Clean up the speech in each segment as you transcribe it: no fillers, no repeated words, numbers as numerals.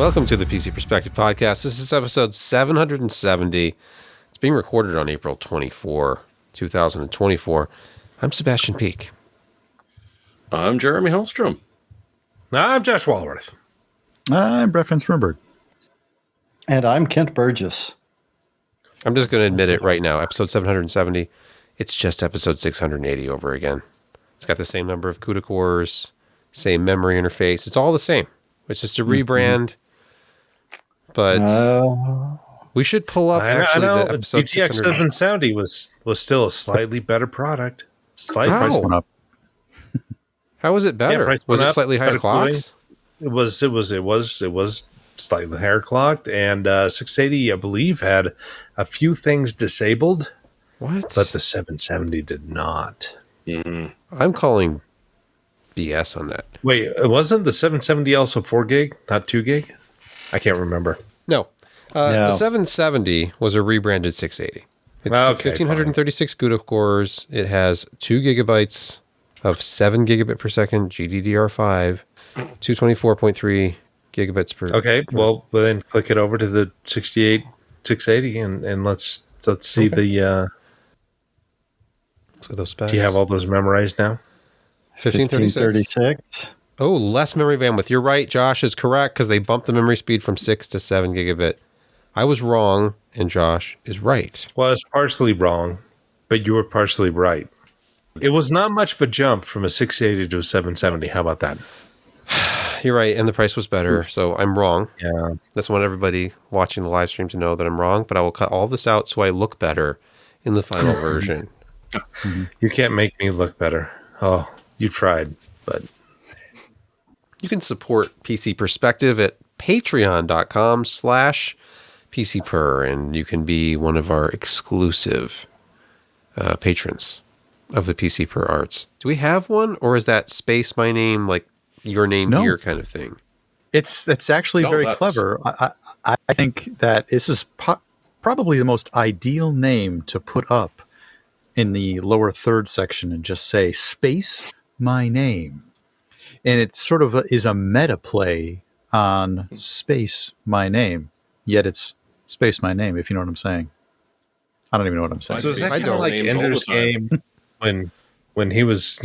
Welcome to the PC Perspective Podcast. This is episode 770. It's being recorded on April 24, 2024. I'm Sebastian Peak. I'm Jeremy Hellstrom. I'm Josh Walworth. I'm Brett Fensberg. And I'm Kent Burgess. I'm just going to admit it right now. Episode 770, it's just episode 680 over again. It's got the same number of CUDA cores, same memory interface. It's all the same. It's just a rebrand. But we should pull up actually the episode GTX 770 was still a slightly better product. Slight How? price went up. How was it better? price Was went it up, slightly higher better cooling. clocks? It was slightly higher clocked, and 680, I believe, had a few things disabled. What? But the 770 did not. I'm calling BS on that. Wait, wasn't the 770 also 4 gig, not 2 gig? I can't remember. No. The 770 was a rebranded 680. It's 1,536 CUDA cores. It has 2 gigabytes of 7 gigabit per second GDDR5, 224.3 gigabits per. Okay, well then click it over to the 68 680 and let's see the. So those specs. Do you have all those memorized now? 1536. Oh, less memory bandwidth. You're right. Josh is correct because they bumped the memory speed from 6 to 7 gigabit. I was wrong, and Josh is right. Well, it's partially wrong, but you were partially right. It was not much of a jump from a 680 to a 770. How about that? You're right, and the price was better, so I'm wrong. Yeah. That's want everybody watching the live stream to know that I'm wrong, but I will cut all this out so I look better in the final version. You can't make me look better. Oh, you tried, but... You can support PC Perspective at patreon.com/PCPer, and you can be one of our exclusive patrons of the PC Per Arts. Do we have one, or is that space my name, like your name here kind of thing? It's actually very clever. I think that this is probably the most ideal name to put up in the lower third section and just say space my name. And it sort of is a meta play on space my name, yet it's space my name, if you know what I'm saying. I don't even know what I'm saying. So is that kind of like Ender's Game when he was,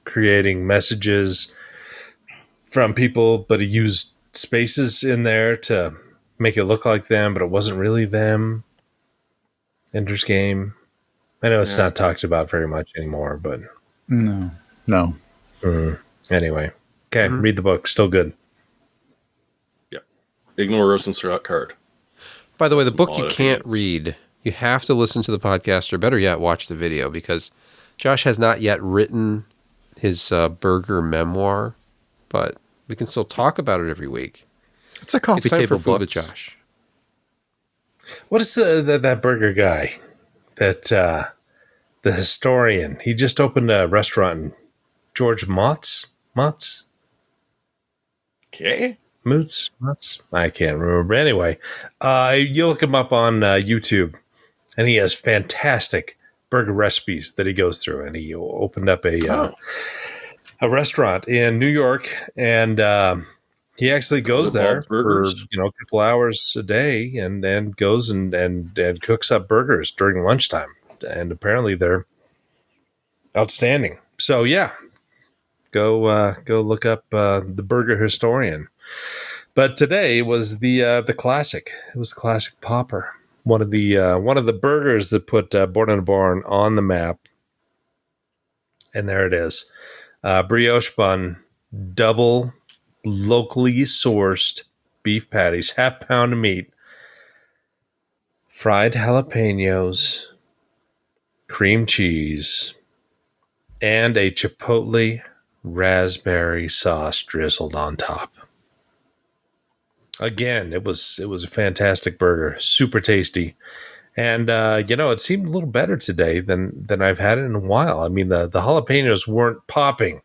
creating messages from people, but he used spaces in there to make it look like them, but it wasn't really them? Ender's Game. I know it's not talked about very much anymore, but... No. Anyway. Okay, read the book. Still good. Yep. Ignore Rosenstrauch card. By the way, the book you can't read. You have to listen to the podcast, or better yet, watch the video, because Josh has not yet written his burger memoir, but we can still talk about it every week. It's a coffee It's time table for Food book. with Josh. What is that burger guy? That the historian. He just opened a restaurant in George Mott's? Okay. Moots? I can't remember. Anyway, you look him up on YouTube, and he has fantastic burger recipes that he goes through. And he opened up a restaurant in New York, and he actually goes there for a couple hours a day, and goes and cooks up burgers during lunchtime. And apparently they're outstanding. So yeah, go look up the Burger Historian. But today was the classic. It was the classic Popper, one of the burgers that put Born in a Barn on the map. And there it is, brioche bun, double locally sourced beef patties, half pound of meat, fried jalapenos, cream cheese, and a chipotle raspberry sauce drizzled on top. Again, it was a fantastic burger, super tasty, and it seemed a little better today than I've had it in a while. I mean, the jalapenos weren't popping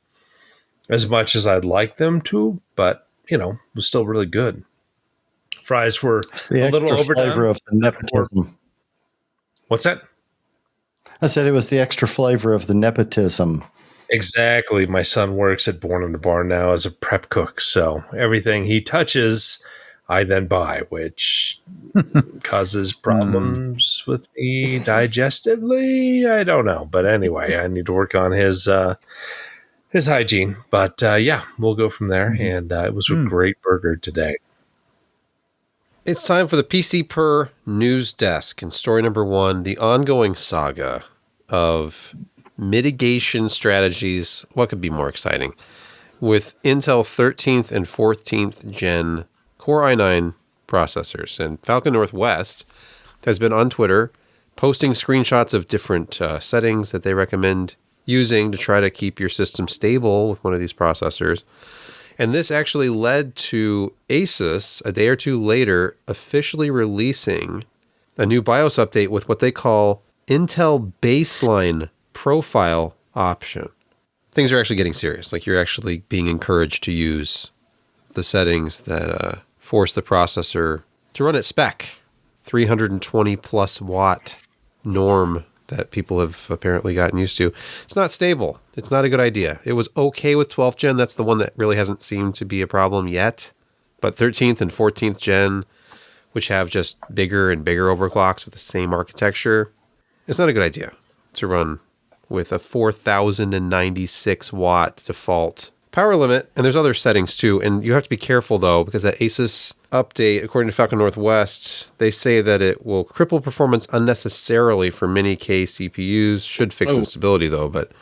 as much as I'd like them to, but it was still really good. Fries were a little overdone. Flavor of the nepotism. What's that? I said it was the extra flavor of the nepotism. Exactly. My son works at Born in the Barn now as a prep cook, so everything he touches I then buy, which causes problems with me digestively. I don't know, but anyway, I need to work on his hygiene. But yeah, we'll go from there. And it was a great burger today. It's time for the PC Per News Desk and story number 1, the ongoing saga of mitigation strategies. What could be more exciting? With Intel 13th and 14th Gen Core i9 processors. And Falcon Northwest has been on Twitter posting screenshots of different settings that they recommend using to try to keep your system stable with one of these processors. And this actually led to Asus, a day or two later, officially releasing a new BIOS update with what they call Intel Baseline Profile option. Things are actually getting serious. Like, you're actually being encouraged to use the settings that force the processor to run at spec. 320 plus watt norm that people have apparently gotten used to. It's not stable. It's not a good idea. It was okay with 12th gen. That's the one that really hasn't seemed to be a problem yet. But 13th and 14th gen, which have just bigger and bigger overclocks with the same architecture, it's not a good idea to run with a 4096 watt default power limit. And there's other settings too. And you have to be careful though, because that Asus update, according to Falcon Northwest, they say that it will cripple performance unnecessarily for many K CPUs. Should fix instability though, but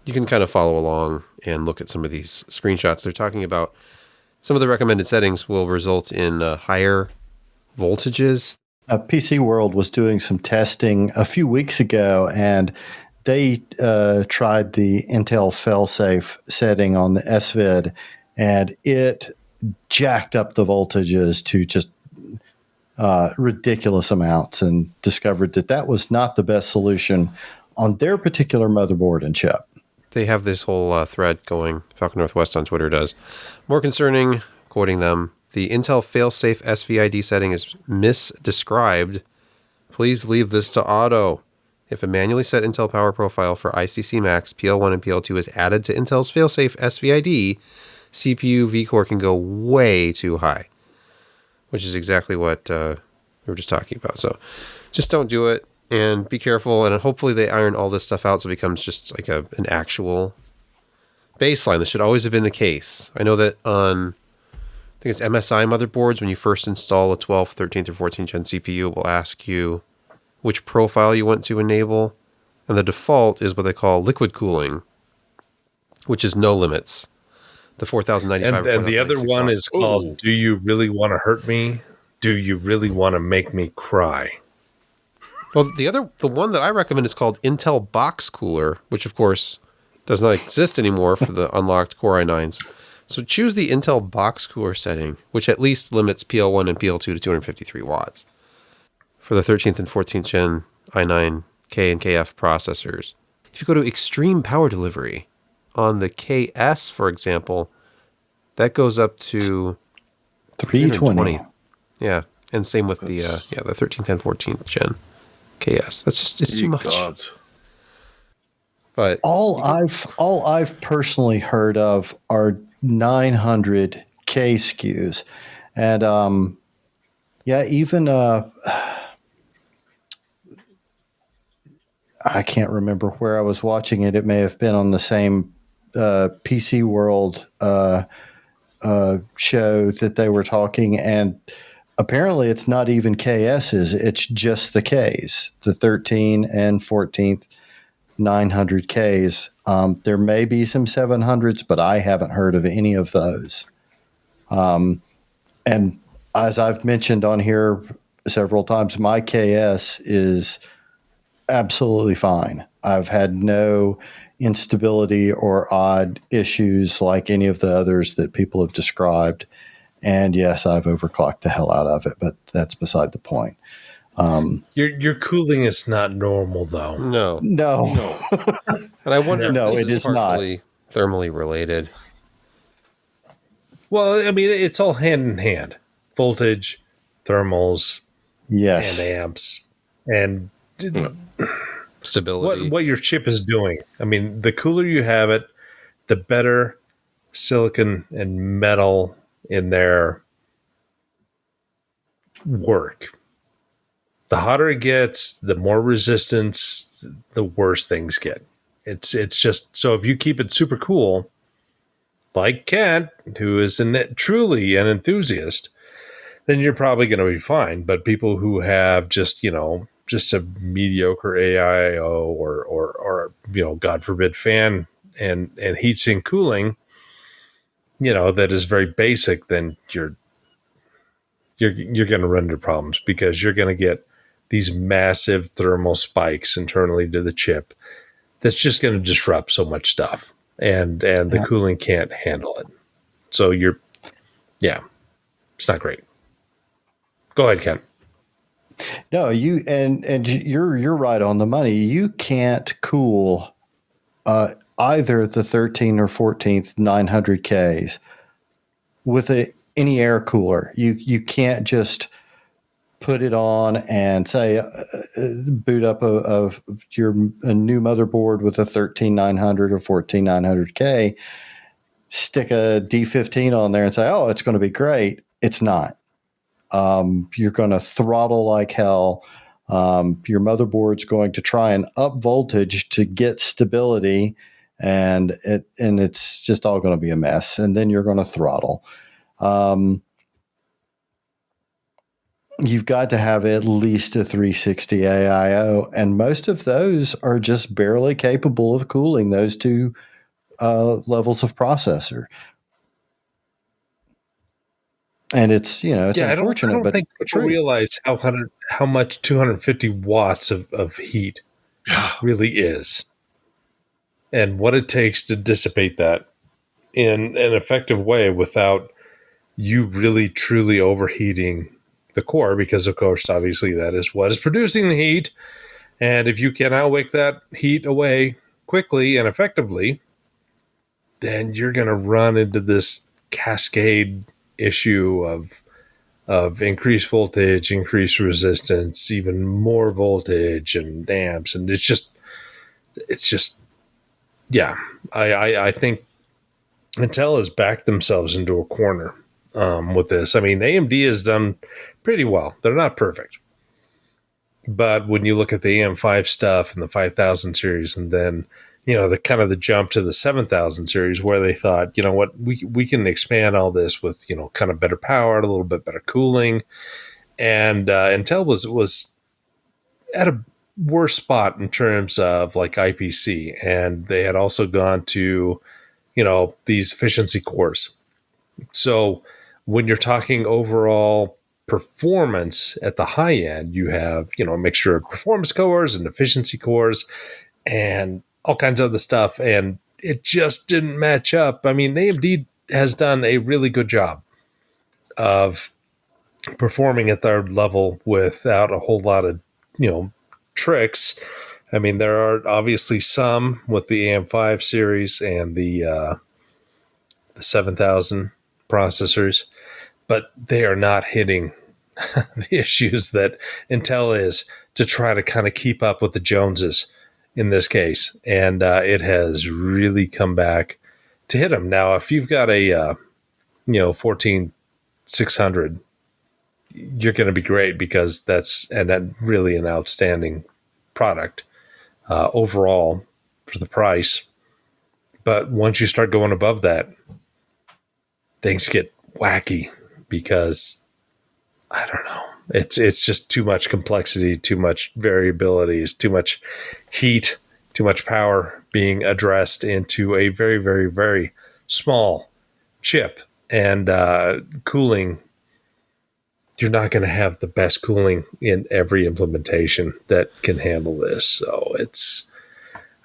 you can kind of follow along and look at some of these screenshots. They're talking about some of the recommended settings will result in higher voltages. PC World was doing some testing a few weeks ago, and they tried the Intel failsafe setting on the SVID, and it jacked up the voltages to just ridiculous amounts, and discovered that that was not the best solution on their particular motherboard and chip. They have this whole thread going, Falcon Northwest on Twitter does. More concerning, quoting them, the Intel failsafe SVID setting is misdescribed. Please leave this to auto. If a manually set Intel power profile for ICC Max, PL1 and PL2 is added to Intel's failsafe SVID, CPU vCore can go way too high, which is exactly what we were just talking about. So just don't do it, and be careful, and hopefully they iron all this stuff out so it becomes just like an actual baseline. This should always have been the case. I know that on, I think it's MSI motherboards, when you first install a 12th, 13th, or 14th gen CPU, it will ask you which profile you want to enable, and the default is what they call liquid cooling, which is no limits. The 4095 and the other one is called Do You Really Want to Hurt Me? Do You Really Want to Make Me Cry? Well, the one that I recommend is called Intel Box Cooler, which of course does not exist anymore for the unlocked Core i9s. So choose the Intel Box Cooler setting, which at least limits PL1 and PL2 to 253 watts. For the 13th and 14th gen i9 K and KF processors. If you go to extreme power delivery on the KS, for example, that goes up to 320. Yeah, and same with the 13th and 14th gen KS. That's just, it's too much. Gods. But All I've personally heard of are 900K SKUs, and even I can't remember where I was watching it. It may have been on the same PC World show that they were talking, and apparently it's not even KS's, it's just the Ks, the 13 and 14th 900Ks. There may be some 700s, but I haven't heard of any of those. And as I've mentioned on here several times, my KS is absolutely fine. I've had no instability or odd issues like any of the others that people have described. And yes, I've overclocked the hell out of it, but that's beside the point. Your cooling is not normal, though. no. And I wonder No, if it this is not. partially thermally related. Well, I mean, it's all hand in hand. Voltage, thermals, Yes. and amps, and Stability. what your chip is doing. I mean, the cooler you have it, the better silicon and metal in there work. The hotter it gets, the more resistance, the worse things get. It's just, so if you keep it super cool, like Kent, who is truly an enthusiast, then you're probably going to be fine. But people who have just a mediocre AIO or God forbid, fan and heatsink cooling, that is very basic, then you're going to run into problems, because you're going to get these massive thermal spikes internally to the chip. That's just going to disrupt so much stuff, and the cooling can't handle it. So it's not great. Go ahead, Ken. No, you're right on the money. You can't cool either the 13 or 14th 900Ks with any air cooler. You can't just put it on and say boot up a new motherboard with a 13900 or 14900K, stick a D15 on there and say, oh, it's going to be great. It's not. You're going to throttle like hell. Your motherboard's going to try and up voltage to get stability, and it's just all going to be a mess. And then you're going to throttle. You've got to have at least a 360 AIO, and most of those are just barely capable of cooling those two levels of processor. And it's unfortunate, I don't think people realize how much 250 watts of heat really is, and what it takes to dissipate that in an effective way without you really truly overheating the core, because of course, obviously, that is what is producing the heat. And if you can outwick that heat away quickly and effectively, then you're going to run into this cascade issue of increased voltage, increased resistance, even more voltage and amps. And it's just, I think Intel has backed themselves into a corner with this. I mean, AMD has done pretty well. They're not perfect. But when you look at the AM5 stuff and the 5000 series, and then, the kind of the jump to the 7000 series, where they thought, what, we can expand all this with, kind of better power, a little bit better cooling. And Intel was at a worse spot in terms of like IPC. And they had also gone to, these efficiency cores. So when you're talking overall performance at the high end, you have, a mixture of performance cores and efficiency cores and all kinds of other stuff. And it just didn't match up. I mean, AMD has done a really good job of performing at their level without a whole lot of, tricks. I mean, there are obviously some with the AM5 series and the 7000 processors, but they are not hitting the issues that Intel is to try to kind of keep up with the Joneses in this case. And it has really come back to hit them. Now, if you've got a 14600, you're going to be great, because that's really an outstanding product overall for the price. But once you start going above that, things get wacky, because I don't know. It's just too much complexity, too much variabilities, too much heat, too much power being addressed into a very, very, very small chip. And cooling, you're not going to have the best cooling in every implementation that can handle this. So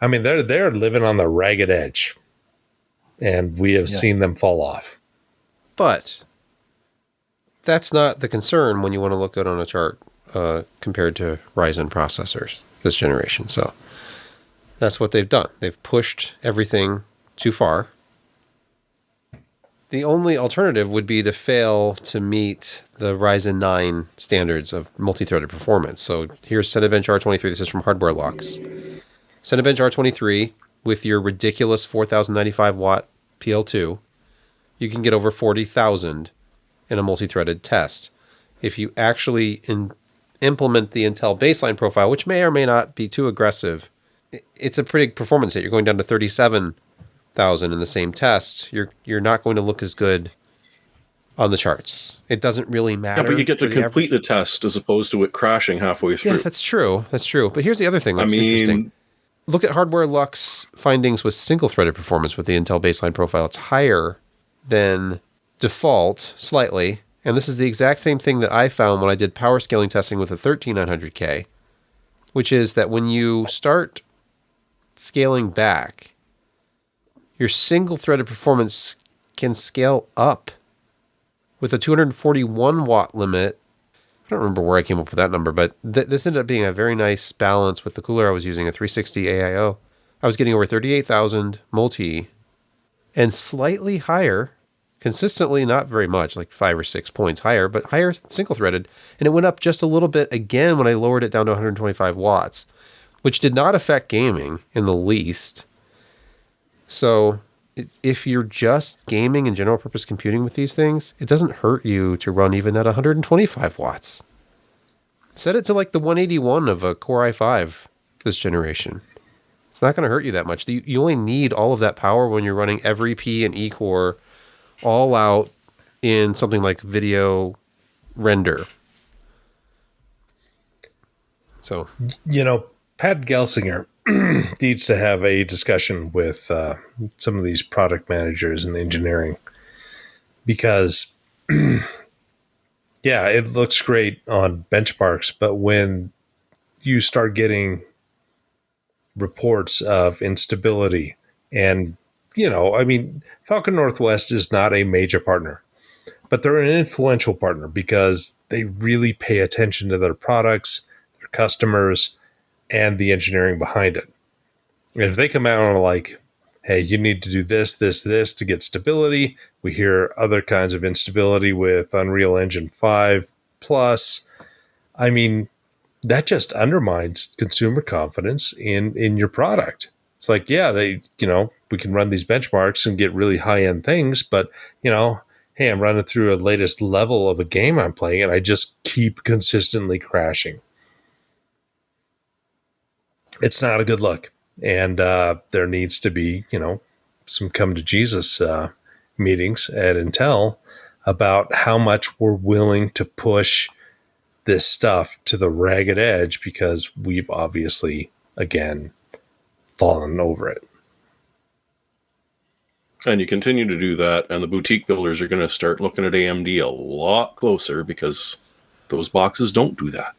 they're living on the ragged edge, and we have seen them fall off. But that's not the concern when you want to look good on a chart compared to Ryzen processors this generation. So that's what they've done. They've pushed everything too far. The only alternative would be to fail to meet the Ryzen 9 standards of multi-threaded performance. So here's Cinebench R23. This is from Hardware Locks. Cinebench R23 with your ridiculous 4095 watt PL2, you can get over 40,000 in a multi-threaded test. if you actually implement the Intel baseline profile, which may or may not be too aggressive, it's a pretty performance hit. You're going down to 37,000 in the same test. You're not going to look as good on the charts. It doesn't really matter. Yeah, but you get to complete the test as opposed to it crashing halfway through. Yeah, that's true. That's true. But here's the other thing that's interesting. Look at Hardware Luck's findings with single-threaded performance with the Intel baseline profile. It's higher than default, slightly. And this is the exact same thing that I found when I did power scaling testing with a 13900K, which is that when you start scaling back, your single-threaded performance can scale up with a 241 watt limit. I don't remember where I came up with that number, but this ended up being a very nice balance with the cooler I was using, a 360 AIO. I was getting over 38,000 multi and slightly higher, consistently not very much, like 5 or 6 points higher, but higher single-threaded. And it went up just a little bit again when I lowered it down to 125 watts, which did not affect gaming in the least. So if you're just gaming and general purpose computing with these things, it doesn't hurt you to run even at 125 watts. Set it to like the 181 of a Core i5 this generation. It's not going to hurt you that much. You only need all of that power when you're running every P and E core all out in something like video render. So, Pat Gelsinger needs to have a discussion with some of these product managers in engineering because, yeah, it looks great on benchmarks, but when you start getting reports of instability and, Falcon Northwest is not a major partner, but they're an influential partner because they really pay attention to their products, their customers, and the engineering behind it. And if they come out and are like, hey, you need to do this, this, this to get stability. We hear other kinds of instability with Unreal Engine 5 Plus. That just undermines consumer confidence in your product. It's like, yeah, we can run these benchmarks and get really high-end things, but, hey, I'm running through a latest level of a game I'm playing and I just keep consistently crashing. It's not a good look. And there needs to be, some come to Jesus meetings at Intel about how much we're willing to push this stuff to the ragged edge because we've obviously, again, fallen over it. And you continue to do that, and the boutique builders are going to start looking at AMD a lot closer because those boxes don't do that.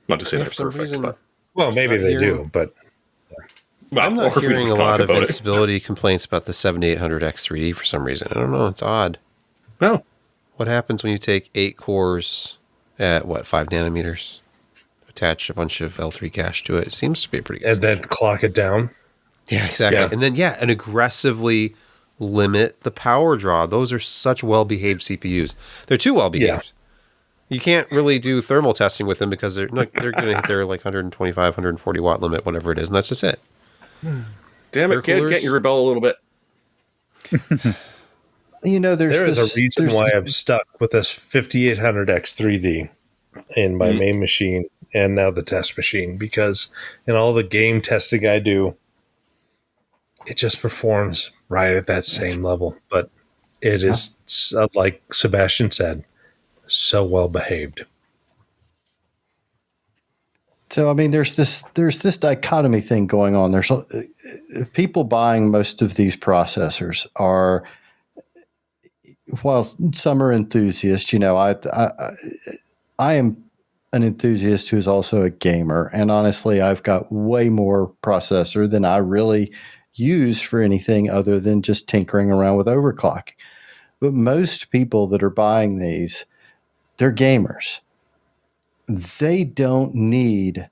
Not to say they're perfect, but... Well, maybe they do, but... I'm not hearing a lot of instability complaints about the 7800X3D for some reason. I don't know. It's odd. No. What happens when you take 8 cores at, 5 nanometers? Attach a bunch of L3 cache to it. It seems to be a pretty good and solution. Then clock it down. Yeah, exactly. Yeah. And then, and aggressively limit the power draw. Those are such well-behaved CPUs. They're too well-behaved. Yeah. You can't really do thermal testing with them because they're going to hit their 125, 140 watt limit, whatever it is, and that's just it. Damn it, kid, can't you rebel a little bit? There is a reason why I'm stuck with this 5800X3D in my main machine and now the test machine, because in all the game testing I do, it just performs right at that same level. But it is, like Sebastian said, so well behaved. So, there's this dichotomy thing going on. There's people buying most of these processors are, while some are enthusiasts, I am an enthusiast who's also a gamer. And honestly, I've got way more processor than I really use for anything other than just tinkering around with overclocking. But most people that are buying these, they're gamers. They don't need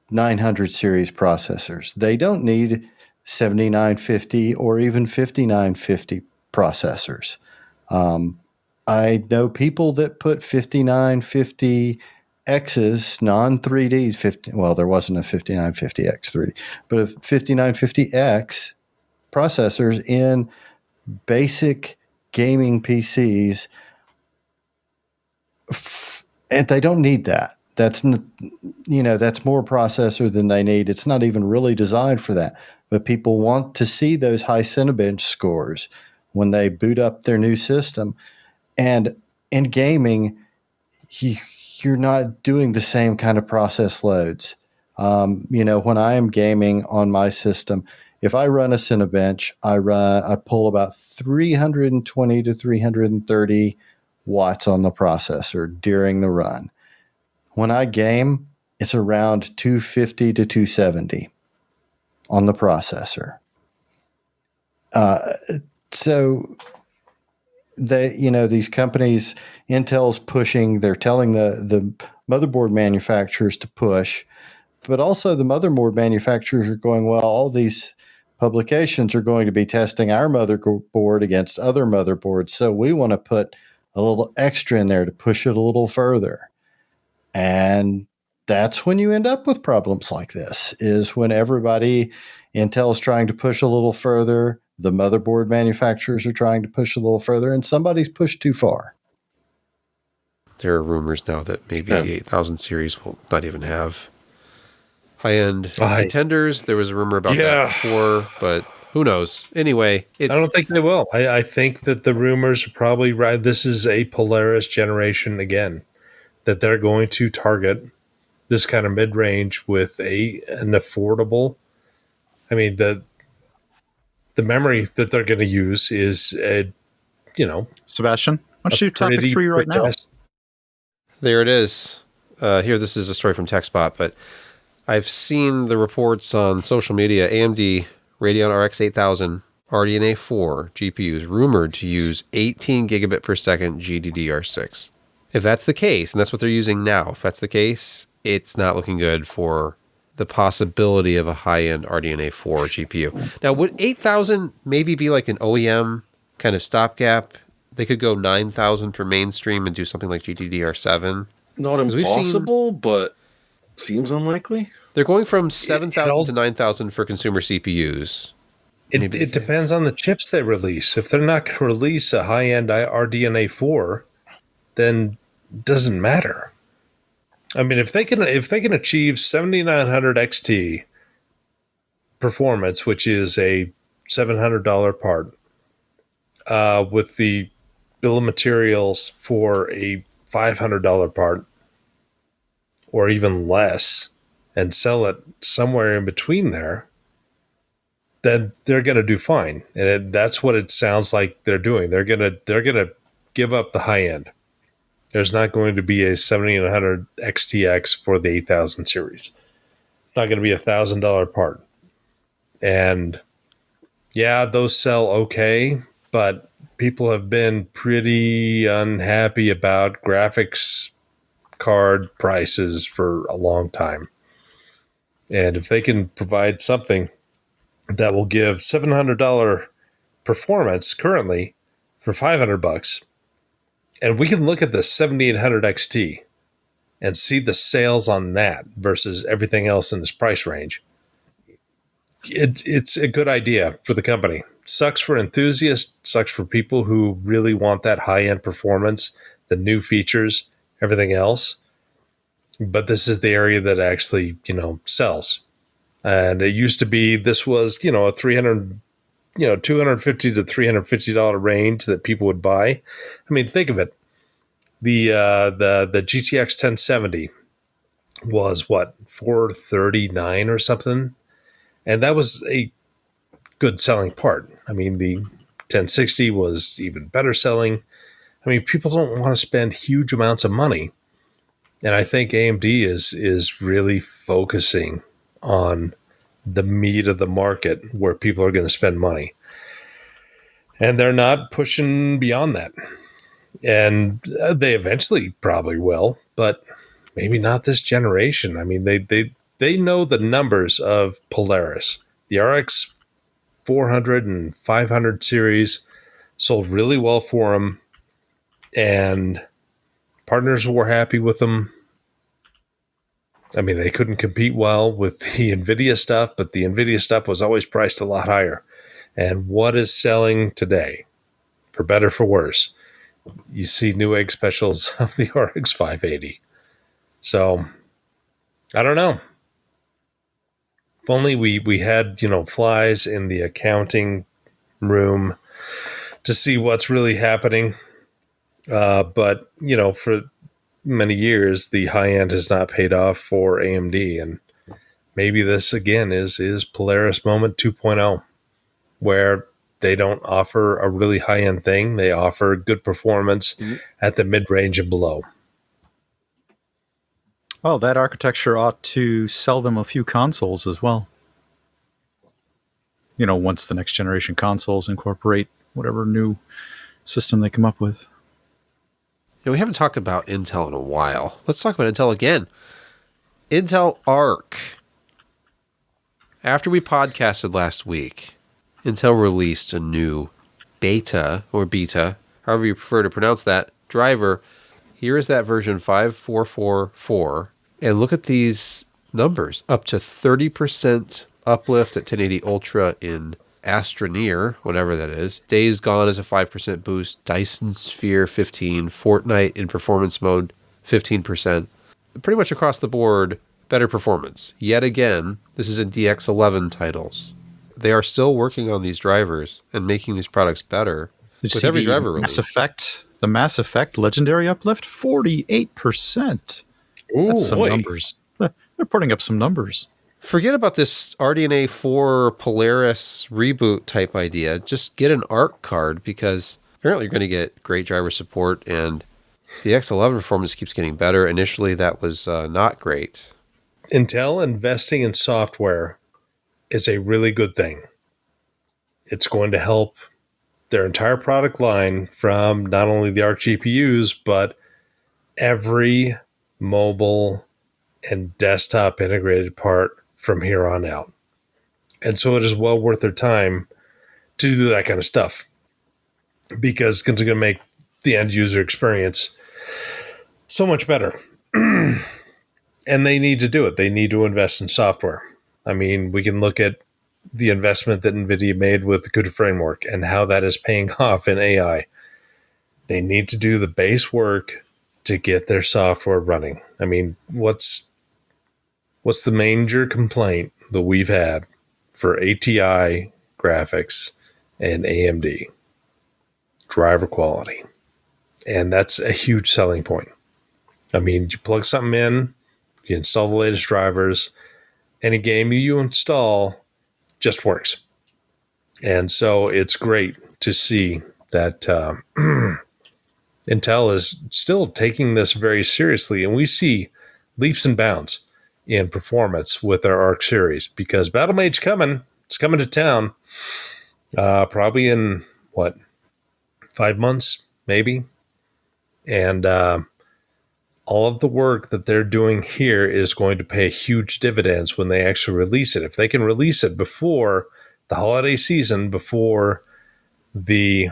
900 series processors. They don't need 7950 or even 5950 processors. I know people that put 5950Xs, non-3Ds, there wasn't a 5950X 3D, but a 5950X processors in basic gaming PCs And they don't need that. That's that's more processor than they need. It's not even really designed for that. But people want to see those high Cinebench scores when they boot up their new system. And in gaming, you're not doing the same kind of process loads. When I am gaming on my system, if I run a Cinebench, I pull about 320 to 330 watts on the processor during the run. When I game, it's around 250 to 270 on the processor. So these companies, Intel's pushing, they're telling the motherboard manufacturers to push, but also the motherboard manufacturers are going, well, all these publications are going to be testing our motherboard against other motherboards. So we want to put a little extra in there to push it a little further. And that's when you end up with problems like this, is when Intel's trying to push a little further, the motherboard manufacturers are trying to push a little further, and somebody's pushed too far. There are rumors now that maybe the 8000 series will not even have high-end contenders. There was a rumor about that before, but who knows? Anyway, I don't think they will. I think that the rumors are probably right. This is a Polaris generation again, that they're going to target this kind of mid-range with an affordable. I mean, the memory that they're going to use is, Sebastian, why don't you topic 3 right now? There it is. Here, this is a story from TechSpot, but I've seen the reports on social media. AMD Radeon RX 8000 RDNA 4 GPUs rumored to use 18 gigabit per second GDDR6. If that's the case, and that's what they're using now, if that's the case, it's not looking good for the possibility of a high-end RDNA 4 GPU. Now, would 8,000 maybe be like an OEM kind of stopgap? They could go 9,000 for mainstream and do something like GDDR7. Not impossible, but seems unlikely. They're going from 7,000 to 9,000 for consumer CPUs. It depends on the chips they release. If they're not going to release a high-end RDNA 4, then it doesn't matter. I mean, if they can achieve 7900 XT performance, which is a $700 part, with the bill of materials for a $500 part, or even less, and sell it somewhere in between there, then they're going to do fine. And that's what it sounds like they're doing. They're going to give up the high end. There's not going to be a 7900 XTX for the 8000 series. It's not going to be $1,000 part. And yeah, those sell okay, but people have been pretty unhappy about graphics card prices for a long time. And if they can provide something that will give $700 performance currently for $500, and we can look at the 7800 XT and see the sales on that versus everything else in this price range, it's a good idea for the company. Sucks for enthusiasts, sucks for people who really want that high-end performance, the new features, everything else. But this is the area that actually, sells. And it used to be, this was, a $250 to $350 range that people would buy. I mean, think of it. The GTX 1070 was what, $439 or something? And that was a good selling part. I mean, the 1060 was even better selling. I mean, people don't want to spend huge amounts of money. And I think AMD is really focusing on the meat of the market where people are going to spend money. And they're not pushing beyond that. And they eventually probably will, but maybe not this generation. I mean, they know the numbers of Polaris. The RX 400 and 500 series sold really well for them, and partners were happy with them. I mean, they couldn't compete well with the NVIDIA stuff, but the NVIDIA stuff was always priced a lot higher. And what is selling today, for better, for worse, you see Newegg specials of the RX 580. So I don't know. If only we had, flies in the accounting room to see what's really happening. But, for many years, the high end has not paid off for AMD. And maybe this, again, is Polaris Moment 2.0, where they don't offer a really high end thing. They offer good performance at the mid range and below. Well, that architecture ought to sell them a few consoles as well. Once the next generation consoles incorporate whatever new system they come up with. We haven't talked about Intel in a while. Let's talk about Intel again. Intel Arc. After we podcasted last week, Intel released a new beta, however you prefer to pronounce that, driver. Here is that version 5444. And look at these numbers. Up to 30% uplift at 1080 Ultra in Astroneer, whatever that is. Days Gone is a 5% boost. Dyson Sphere 15. Fortnite in performance mode 15%. Pretty much across the board, better performance. Yet again, this is in DX11 titles. They are still working on these drivers and making these products better with every driver release. The Mass Effect Legendary uplift, 48%. Ooh, that's some numbers. They're putting up some numbers. Forget about this RDNA 4 Polaris reboot type idea. Just get an ARC card, because apparently you're going to get great driver support, and the X11 performance keeps getting better. Initially, that was not great. Intel investing in software is a really good thing. It's going to help their entire product line, from not only the ARC GPUs, but every mobile and desktop integrated part from here on out. And so it is well worth their time to do that kind of stuff, because it's going to make the end user experience so much better. And they need to do it. They need to invest in software. I mean, we can look at the investment that NVIDIA made with the CUDA framework and how that is paying off in AI. They need to do the base work to get their software running. I mean, what's the major complaint that we've had for ATI graphics and AMD? Driver quality. And that's a huge selling point. I mean, you plug something in, you install the latest drivers, any game you install just works. And so it's great to see that Intel is still taking this very seriously. And we see leaps and bounds in performance with our ARC series, because Battlemage it's coming to town probably in 5 months, maybe. And all of the work that they're doing here is going to pay huge dividends when they actually release it. If they can release it before the holiday season, before the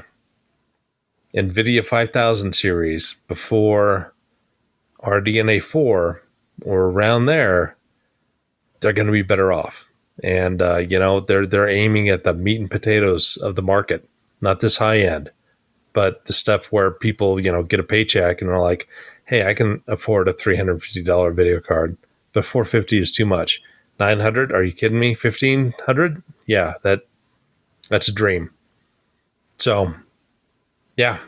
NVIDIA 5000 series, before RDNA 4, or around there, they're going to be better off. And, they're aiming at the meat and potatoes of the market, not this high end, but the stuff where people, get a paycheck and are like, hey, I can afford a $350 video card, but $450 is too much. $900? Are you kidding me? $1,500? Yeah, that's a dream. So, yeah,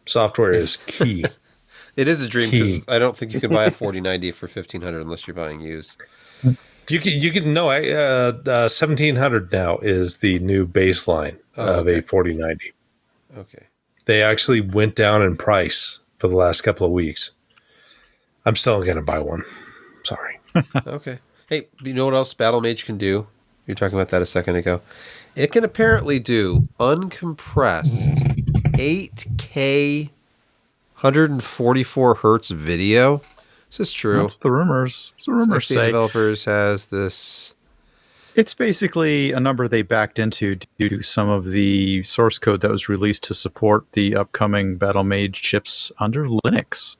software is key. It is a dream, because I don't think you can buy a 4090 for $1,500 unless you're buying used. You can no. 1,700 now is the new baseline of a 4090. Okay. They actually went down in price for the last couple of weeks. I'm still going to buy one. Sorry. Okay. Hey, you know what else Battlemage can do? You were talking about that a second ago. It can apparently do uncompressed 8K 144 hertz video. Is this true? That's the rumors. That's the rumors say. Developers has this. It's basically a number they backed into due to some of the source code that was released to support the upcoming Battlemage chips under Linux,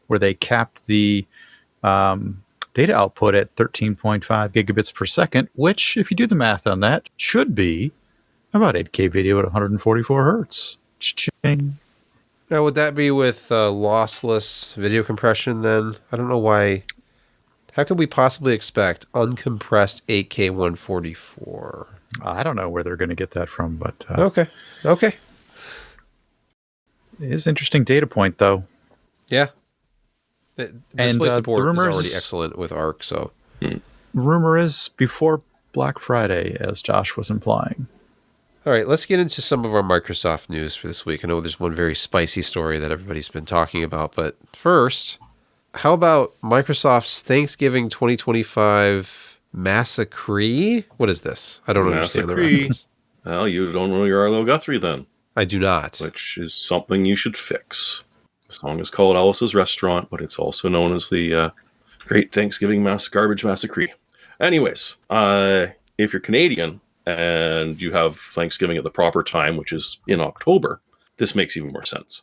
where they capped the data output at 13.5 gigabits per second, which, if you do the math on that, should be about 8K video at 144 hertz. Cha-ching. Now, would that be with lossless video compression then? I don't know why. How could we possibly expect uncompressed 8K 144? I don't know where they're going to get that from, but Okay. it is an interesting data point, though. Yeah. Display the support is rumors- already excellent with ARC, so. Rumor is before Black Friday, as Josh was implying. All right, let's get into some of our Microsoft news for this week. I know there's one very spicy story that everybody's been talking about, but first, how about Microsoft's Thanksgiving 2025 Massacre? What is this? I don't understand the Massacre. reference. Well, you don't know your Arlo Guthrie then, I do not. which is something you should fix. The song is called Alice's Restaurant, but it's also known as the Great Thanksgiving Garbage Massacre. Anyways, if you're Canadian and you have Thanksgiving at the proper time, which is in October, this makes even more sense.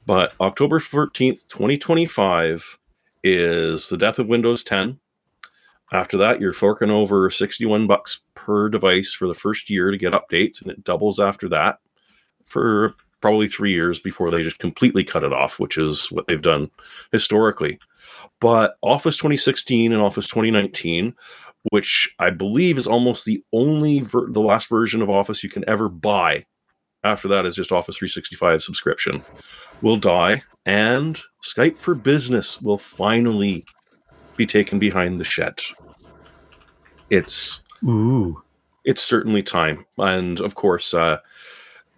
But October 14th, 2025 is the death of Windows 10. After that, you're forking over $61 per device for the first year to get updates, and it doubles after that for probably 3 years before they just completely cut it off, which is what they've done historically. But Office 2016 and Office 2019, which I believe is almost the only the last version of Office you can ever buy. After that is just Office 365 subscription, will die, and Skype for Business will finally be taken behind the shed. It's certainly time. And of course,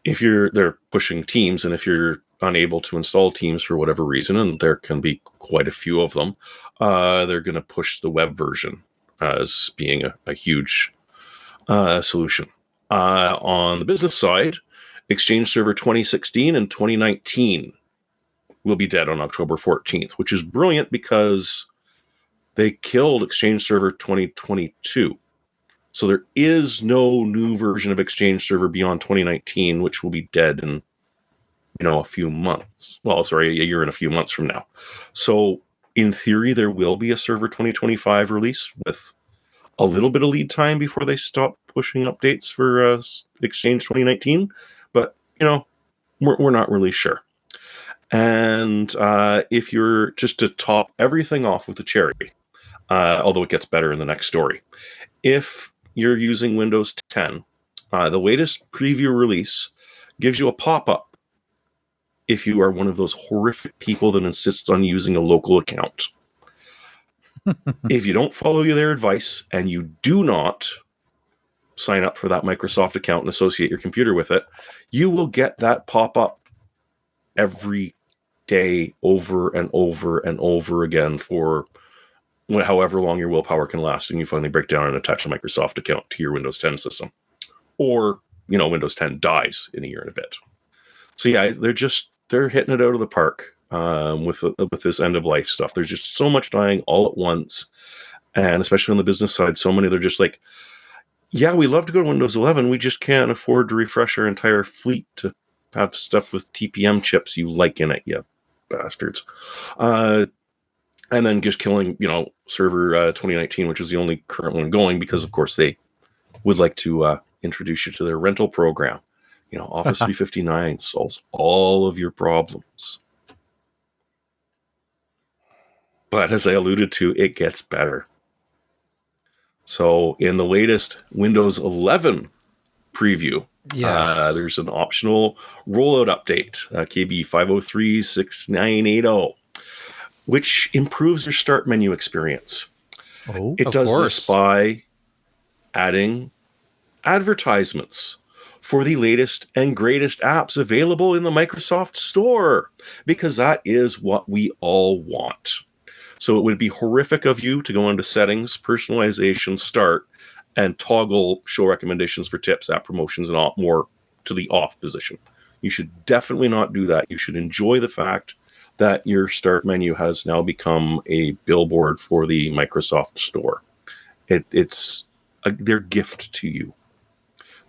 if they're pushing Teams, and if you're unable to install Teams for whatever reason, and there can be quite a few of them, they're going to push the web version as being a huge solution. On the business side, Exchange Server 2016 and 2019 will be dead on October 14th, which is brilliant because they killed Exchange Server 2022. So there is no new version of Exchange Server beyond 2019, which will be dead in, a few months. Well, sorry, a year and a few months from now. So in theory, there will be a Server 2025 release with a little bit of lead time before they stop pushing updates for Exchange 2019. But, we're not really sure. And if you're just to top everything off with a cherry, although it gets better in the next story, if you're using Windows 10, the latest preview release gives you a pop-up if you are one of those horrific people that insists on using a local account. If you don't follow their advice and you do not sign up for that Microsoft account and associate your computer with it, you will get that pop-up every day over and over and over again for however long your willpower can last, and you finally break down and attach a Microsoft account to your Windows 10 system. Or, Windows 10 dies in a year and a bit. So yeah, they're hitting it out of the park with this end of life stuff. There's just so much dying all at once, and especially on the business side, so many they're just like, yeah, we love to go to Windows 11. We just can't afford to refresh our entire fleet to have stuff with TPM chips you like in it, you bastards. And then just killing, Server 2019, which is the only current one going, because of course they would like to introduce you to their rental program. Office 359 solves all of your problems. But as I alluded to, it gets better. So in the latest Windows 11 preview, there's an optional rollout update, KB 5036980, which improves your start menu experience. Oh, it does this by adding advertisements for the latest and greatest apps available in the Microsoft Store, because that is what we all want. So it would be horrific of you to go into settings, personalization, start, and toggle show recommendations for tips, app promotions, and more to the off position. You should definitely not do that. You should enjoy the fact that your start menu has now become a billboard for the Microsoft Store. It's their gift to you.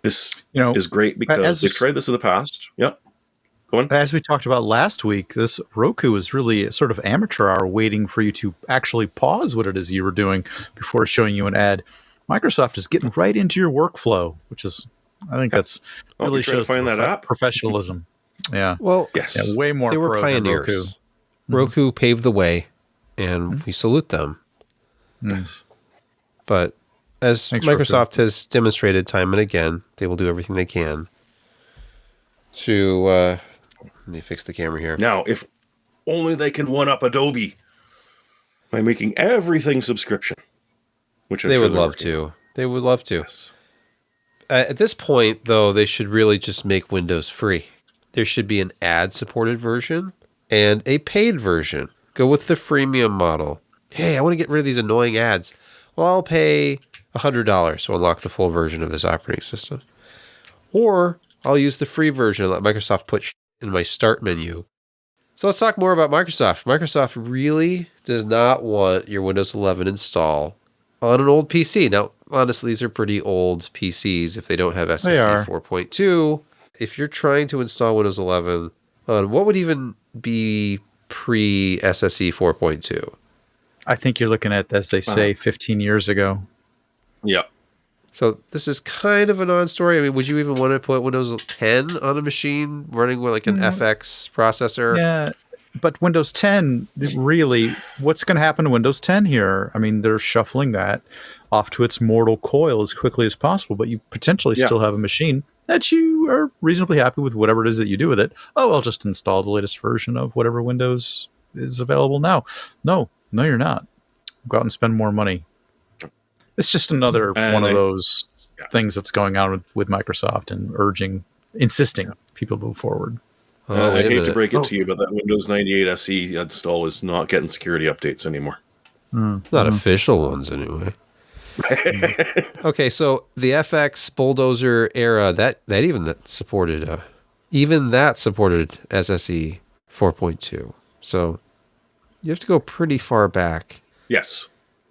This is great because they've tried this in the past. Yep. Go on. As we talked about last week, this Roku is really sort of amateur hour, waiting for you to actually pause what it is you were doing before showing you an ad. Microsoft is getting right into your workflow, which is, I think that's really shows find that app? professionalism. Yeah. Well, Yes. Yeah, way more they were pro than pioneers. Roku. Roku paved the way, and we salute them. But as Thanks, Microsoft has demonstrated time and again, they will do everything they can to. Let me fix the camera here. Now, if only they can one up Adobe by making everything subscription, which I'm They sure would they're love working to. They would love to. on. Yes. At this point, though, they should really just make Windows free. There should be an ad-supported version and a paid version. Go with the freemium model. Hey, I want to get rid of these annoying ads. Well, I'll pay $100 to unlock the full version of this operating system. Or I'll use the free version and let Microsoft put in my start menu. So let's talk more about Microsoft. Microsoft really does not want your Windows 11 install on an old PC. Now, honestly, these are pretty old PCs if they don't have They are. SSE 4.2. If you're trying to install Windows 11 on what would even be pre-SSE 4.2? I think you're looking at, as they say, 15 years ago. Yeah. So this is kind of a non-story. I mean, would you even want to put Windows 10 on a machine running with like an FX processor? Yeah, but Windows 10, really, what's going to happen to Windows 10 here? I mean, they're shuffling that off to its mortal coil as quickly as possible, but you potentially still have a machine that you are reasonably happy with whatever it is that you do with it. Oh, I'll just install the latest version of whatever Windows is available now. No, you're not. Go out and spend more money. It's just another one of those things that's going on with Microsoft and insisting people move forward. I hate to break it to you, but that Windows 98 SE install is not getting security updates anymore. Not official ones, anyway. Okay, so the FX Bulldozer era that supported SSE 4.2. So you have to go pretty far back Yes,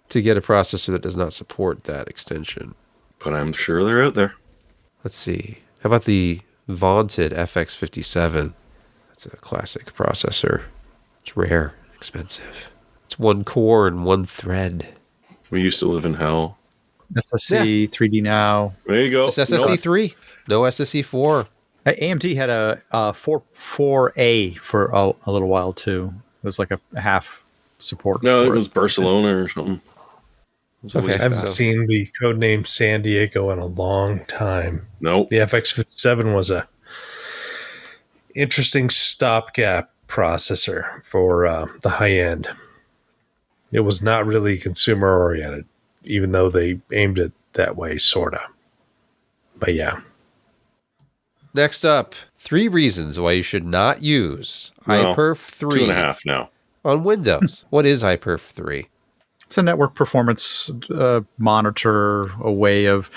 to get a processor that does not support that extension. but I'm sure they're out there. Let's see. How about the vaunted FX57? That's a classic processor. It's rare, expensive. It's one core and one thread. We used to live in hell. SSC, 3D Now. There you go. It's SSE 3, no SSE 4. AMD had a 4A for a little while too. It was like a half support. No, it for was Barcelona or something. Okay. I haven't So- seen the codename San Diego in a long time. Nope. The FX57 was a interesting stopgap processor for the high end. It was not really consumer oriented, even though they aimed it that way, sorta. But yeah. Next up, 3 reasons why you should not use No, iPerf 3 2.5 now. on Windows. What is iPerf 3? It's a network performance monitor, a way of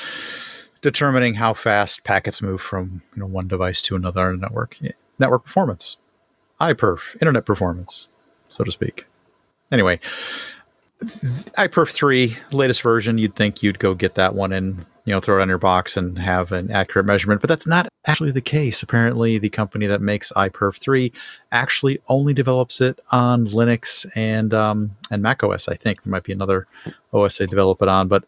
determining how fast packets move from one device to another on a network. Network performance, iPerf, internet performance, so to speak. Anyway, iPerf 3, latest version, you'd think you'd go get that one and throw it on your box and have an accurate measurement, but that's not actually the case. Apparently, the company that makes iPerf 3 actually only develops it on Linux and Mac OS. I think there might be another OS they develop it on, but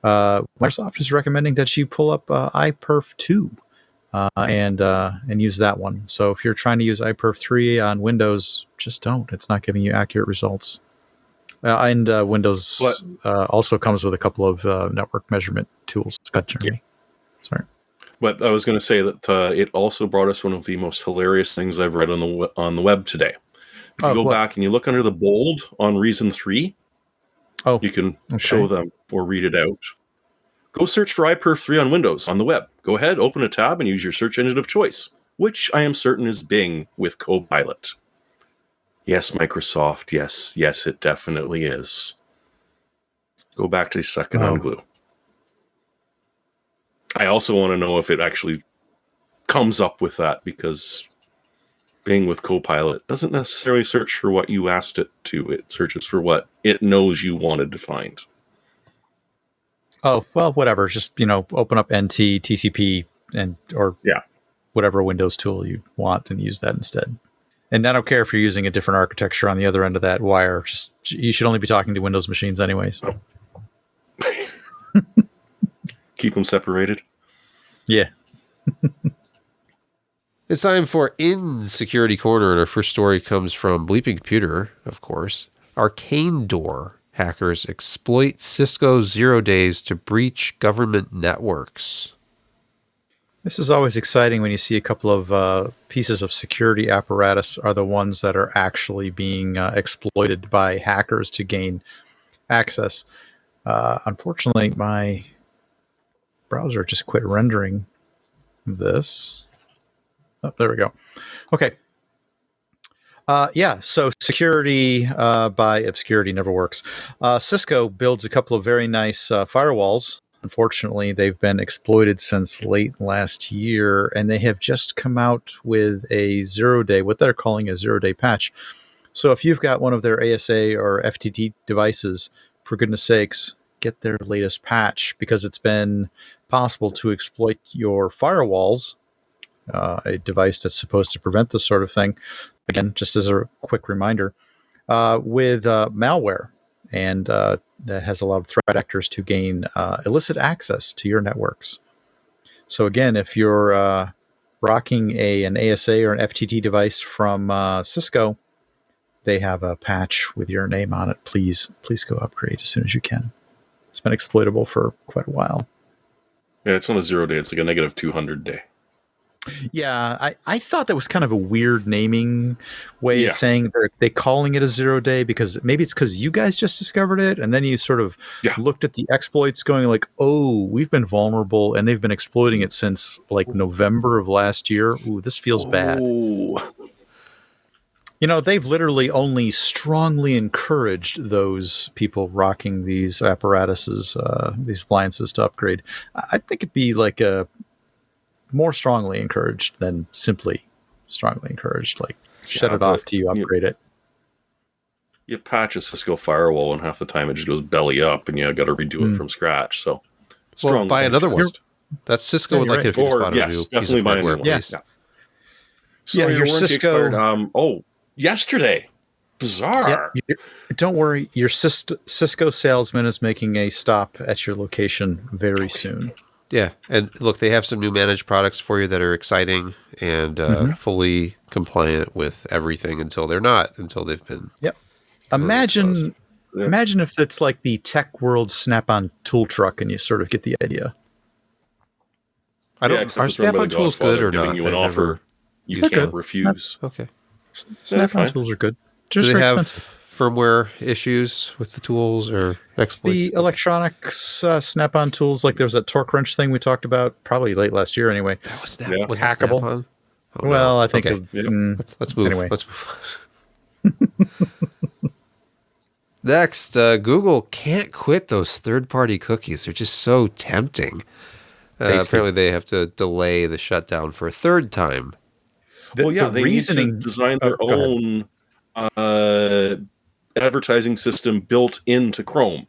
Microsoft is recommending that you pull up iPerf 2 and use that one. So if you're trying to use iPerf 3 on Windows, just don't. It's not giving you accurate results. And Windows also comes with a couple of network measurement tools. Got Jeremy. Sorry. But I was going to say that it also brought us one of the most hilarious things I've read on the web today. If you go back and you look under the bold on Reason 3, you can show them or read it out. Go search for iPerf 3 on Windows on the web. Go ahead, open a tab, and use your search engine of choice, which I am certain is Bing with Copilot. Yes, Microsoft. Yes, it definitely is. Go back to the second unglue. I also want to know if it actually comes up with that, because Bing with Copilot doesn't necessarily search for what you asked it to. It searches for what it knows you wanted to find. Oh, well, whatever. Just, open up NT, TCP, or whatever Windows tool you want and use that instead. And I don't care if you're using a different architecture on the other end of that wire. Just you should only be talking to Windows machines anyways. Keep them separated. Yeah. It's time for In Security Corner, and our first story comes from Bleeping Computer, of course. Arcane Door hackers exploit Cisco 0 days to breach government networks. This is always exciting when you see a couple of pieces of security apparatus are the ones that are actually being exploited by hackers to gain access. Unfortunately, my browser just quit rendering this. Oh, there we go. Okay. So security by obscurity never works. Cisco builds a couple of very nice firewalls. Unfortunately, they've been exploited since late last year, and they have just come out with a 0 day, what they're calling a 0 day patch. So if you've got one of their ASA or FTD devices, for goodness sakes, get their latest patch, because it's been possible to exploit your firewalls, a device that's supposed to prevent this sort of thing. Again, just as a quick reminder, with malware, and that has a lot of threat actors to gain illicit access to your networks. So again, if you're rocking an ASA or an FTD device from Cisco, they have a patch with your name on it. Please go upgrade as soon as you can. It's been exploitable for quite a while. Yeah, it's not a 0 day. It's like a negative 200 day. Yeah, I thought that was kind of a weird naming way of saying they're calling it a 0 day, because maybe it's because you guys just discovered it, and then you sort of looked at the exploits going like, oh, we've been vulnerable, and they've been exploiting it since like November of last year. Ooh, this feels bad. You know, they've literally only strongly encouraged those people rocking these apparatuses, these appliances to upgrade. I think it'd be like a more strongly encouraged than simply strongly encouraged. Like, shut it off till you upgrade it. You patch a Cisco firewall, and half the time it just goes belly up, and you got to redo it from scratch. So, buy another one. That's Cisco would like it if you just bought a new piece of hardware. So your Cisco expired, yesterday. Bizarre. Yeah, don't worry, your Cisco salesman is making a stop at your location very soon. Yeah, and look, they have some new managed products for you that are exciting and fully compliant with everything until they're not, until they've been. Yep. Imagine if it's like the Tech World Snap-on tool truck, and you sort of get the idea. Are Snap-on tools good or not? You an offer you can't refuse. Okay. Snap-on tools are good. Just do they have expensive. Firmware issues with the tools or exploits? The electronics Snap-on tools, like there was that torque wrench thing we talked about probably late last year anyway. That was was hackable. Snap-on? Oh, well, no. I think let's move. Anyway. Let's move. Next, Google can't quit those third-party cookies. They're just so tempting. Apparently, they have to delay the shutdown for a third time. They need to design their own advertising system built into Chrome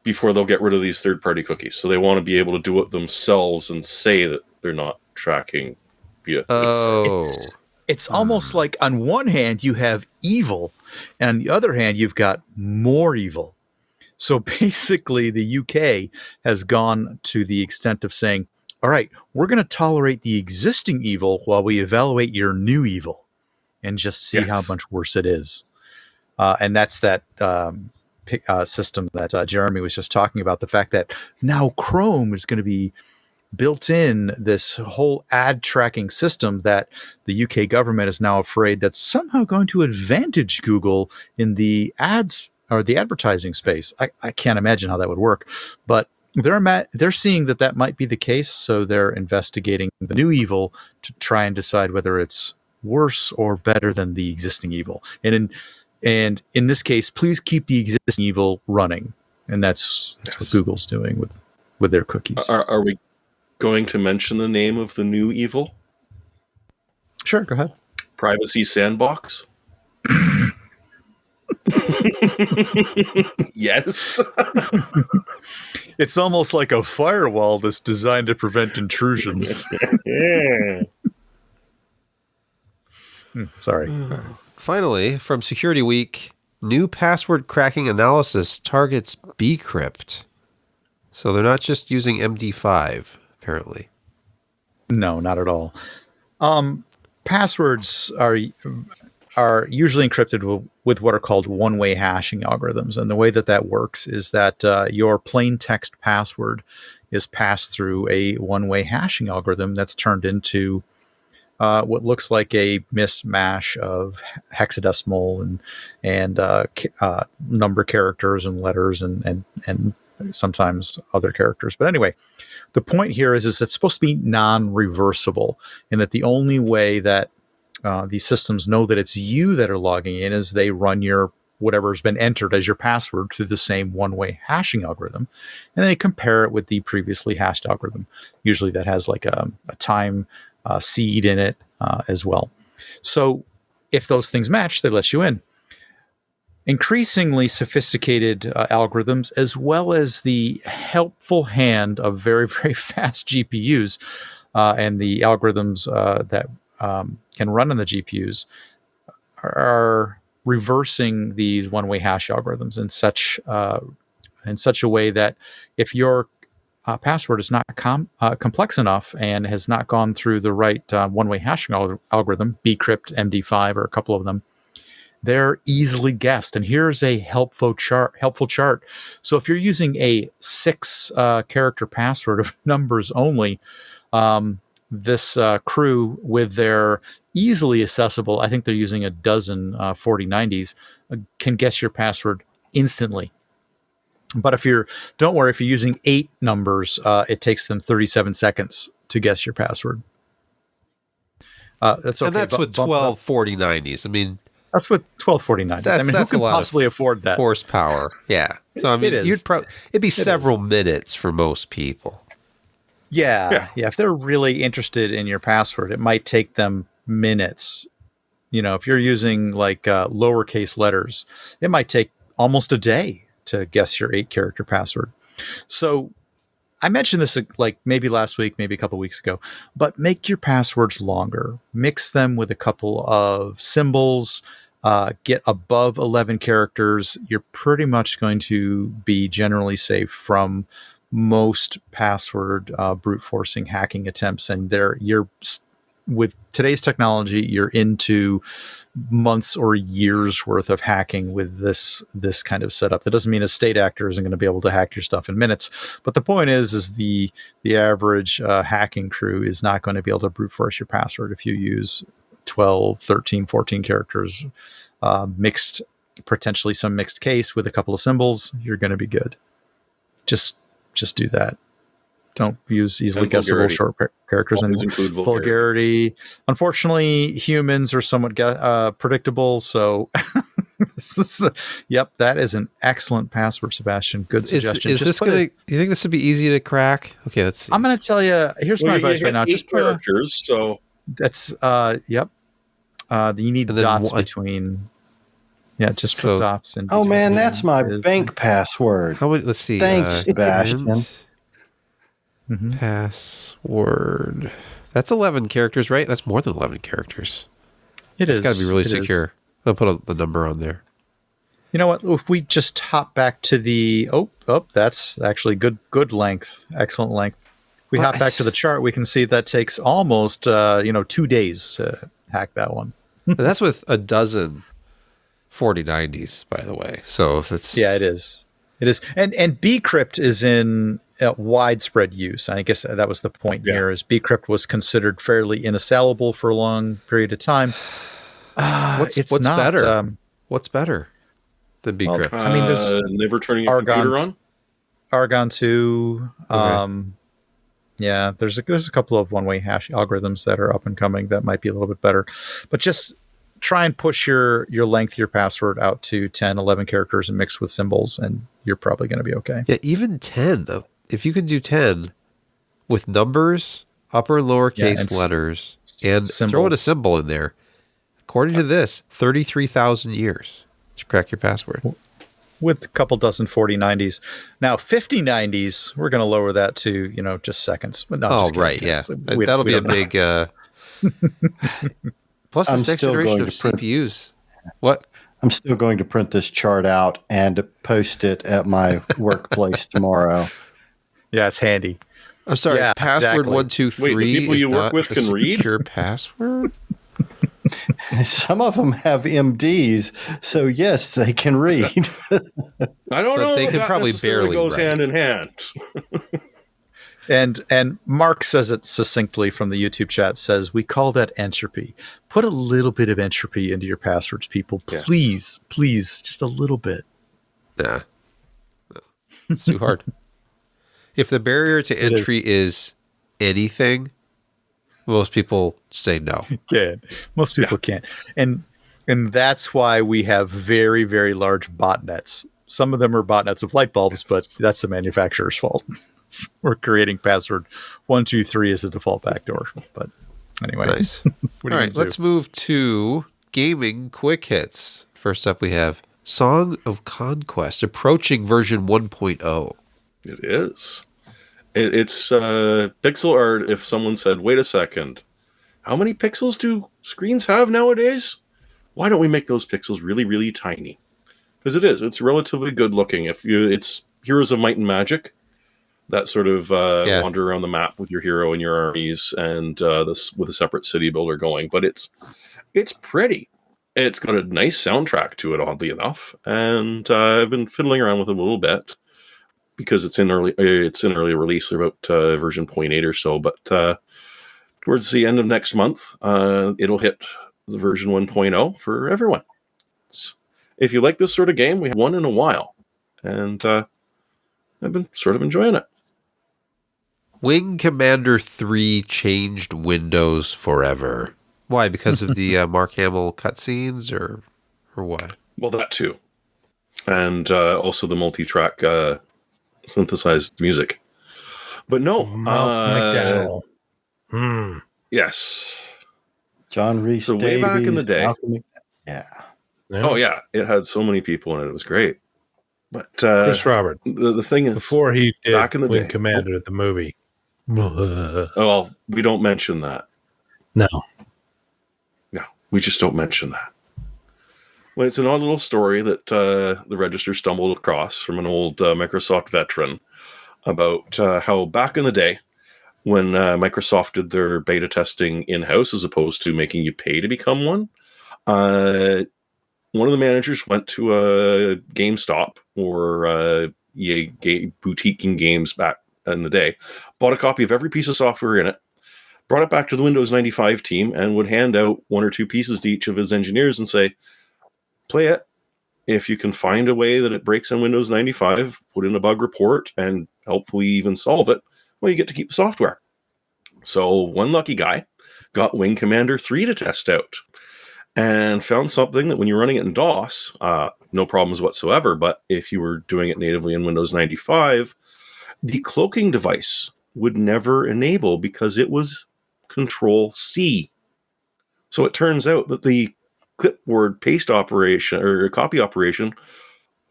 before they'll get rid of these third-party cookies. So they want to be able to do it themselves and say that they're not tracking via. It's almost like on one hand you have evil, and on the other hand you've got more evil. So basically the UK has gone to the extent of saying, all right, we're going to tolerate the existing evil while we evaluate your new evil and just see how much worse it is. And that's that system that Jeremy was just talking about, the fact that now Chrome is going to be built in this whole ad tracking system that the UK government is now afraid that's somehow going to advantage Google in the ads or the advertising space. I can't imagine how that would work, but they're seeing that might be the case. So they're investigating the new evil to try and decide whether it's worse or better than the existing evil. And in this case, please keep the existing evil running. And that's what Google's doing with their cookies. Are we going to mention the name of the new evil? Sure, go ahead. Privacy Sandbox. Yes. It's almost like a firewall that's designed to prevent intrusions. Sorry. Finally, from Security Week, new password cracking analysis targets bcrypt. So they're not just using MD5, apparently. No, not at all. passwords are usually encrypted with what are called one-way hashing algorithms. And the way that works is that your plain text password is passed through a one-way hashing algorithm that's turned into what looks like a mismatch of hexadecimal and number characters and letters and sometimes other characters. But anyway, the point here is it's supposed to be non-reversible, and that the only way that these systems know that it's you that are logging in is they run your whatever's been entered as your password through the same one-way hashing algorithm, and they compare it with the previously hashed algorithm. Usually that has like a time seed in it as well. So if those things match, they let you in. Increasingly sophisticated algorithms, as well as the helpful hand of very, very fast GPUs and the algorithms that can run on the GPUs, are reversing these one-way hash algorithms in such a way that if your password is not complex enough and has not gone through the right one-way hashing algorithm, bcrypt, MD5, or a couple of them, they're easily guessed. And here's a helpful chart. So if you're using a 6-character password of numbers only, this crew with their easily accessible, I think they're using a dozen 4090s, can guess your password instantly. But don't worry, if you're using 8 numbers, it takes them 37 seconds to guess your password. That's okay. And that's with 12 4090s. I mean, that's with 12 4090s. I mean, who can possibly afford that? Horsepower. Yeah. So I mean, it'd be several minutes for most people. Yeah. If they're really interested in your password, it might take them minutes. If you're using like lowercase letters, it might take almost a day to guess your 8-character password. So I mentioned this like maybe last week, maybe a couple weeks ago, but make your passwords longer. Mix them with a couple of symbols. Get above 11 characters. You're pretty much going to be generally safe from most password brute forcing hacking attempts. And with today's technology, you're into months or years worth of hacking with this kind of setup. That doesn't mean a state actor isn't going to be able to hack your stuff in minutes. But the point is the average hacking crew is not going to be able to brute force your password if you use 12, 13, 14 characters mixed, potentially some mixed case with a couple of symbols. You're going to be good. Just do that. Don't use easily guessable short characters. Always and include vulgarity. Unfortunately, humans are somewhat predictable. So, that is an excellent password, Sebastian. Good suggestion. Is this going to? You think this would be easy to crack? Okay, let's see. I'm going to tell you. Here's my advice right now. Just characters. So that's yep. You need dots between. Yeah, just put dots in. Oh man, that's my bank password. Let's see. Thanks, Sebastian. Password. That's 11 characters, right? That's more than 11 characters. It's got to be really secure. I'll put the number on there. You know what? If we just hop back to the that's actually good length, excellent length. We hop back to the chart. We can see that takes almost 2 days to hack that one. That's with a dozen 4090s, by the way. So that's it is. And bcrypt is in widespread use. I guess that was the point here. Is bcrypt was considered fairly inassailable for a long period of time. What's better? What's better than bcrypt? I mean, there's never turning your computer on. Argon 2. Okay. There's a couple of one-way hash algorithms that are up and coming that might be a little bit better, but just try and push your length of your password out to 10, 11 characters and mix with symbols, and you're probably going to be okay. Yeah, even 10 though. If you can do 10 with numbers, upper and lowercase letters, and symbols. Throw in a symbol in there. According to this, 33,000 years to crack your password. With a couple dozen 4090s. Now, 5090s, we're going to lower that to, just seconds. But right, yeah. That'll be a big... Plus, this next generation of CPUs. What? I'm still going to print this chart out and post it at my workplace tomorrow. Yeah, it's handy. I'm sorry. Password 123. Wait, the people you work with can read? Secure password. Some of them have MDs, so yes, they can read. I don't But know they if can that probably necessarily barely goes write. hand in hand. And Mark says it succinctly from the YouTube chat, says, we call that entropy. Put a little bit of entropy into your passwords, people. Yes. Please, just a little bit. Nah. It's too hard. If the barrier to It entry is anything, most people say no. Yeah, most people can't. And that's why we have very, very large botnets. Some of them are botnets of light bulbs, but that's the manufacturer's fault. We're creating password 123 as a default backdoor. But anyway, Nice. what All are you right, gonna let's do? move to gaming quick hits. First up, we have Song of Conquest approaching version 1.0. It is. It's pixel art. If someone said, wait a second, how many pixels do screens have nowadays? Why don't we make those pixels really, really tiny? Because it is. It's relatively good looking. It's Heroes of Might and Magic. That sort of wander around the map with your hero and your armies, and this with a separate city builder going. But it's pretty. It's got a nice soundtrack to it, oddly enough, and I've been fiddling around with it a little bit because it's in early release, about version 0.8 or so. But towards the end of next month, it'll hit the version 1.0 for everyone. If you like this sort of game, we have one in a while, and I've been sort of enjoying it. Wing Commander 3 changed Windows forever. Why? Because of the Mark Hamill cutscenes, or what? Well, that too, and also the multi-track synthesized music. But no, Malcolm McDowell. yes. John Rhys So way back in the Davies, day. Yeah. Oh yeah, it had so many people in it. It was great. But Chris Robert, the thing is, before he did back in the Wing day. Commander, the movie. well, we don't mention that. No. No, we just don't mention that. Well, it's an odd little story that the Register stumbled across from an old Microsoft veteran about how back in the day, when Microsoft did their beta testing in-house as opposed to making you pay to become one, one of the managers went to a GameStop or EA boutique in games back in the day, bought a copy of every piece of software in it, brought it back to the Windows 95 team, and would hand out one or two pieces to each of his engineers and say, play it. If you can find a way that it breaks on Windows 95, put in a bug report and hopefully even solve it, well, you get to keep the software. So one lucky guy got Wing Commander 3 to test out and found something that when you're running it in DOS, no problems whatsoever. But if you were doing it natively in Windows 95, the cloaking device would never enable because it was Control-C. So it turns out that the clipboard paste operation or copy operation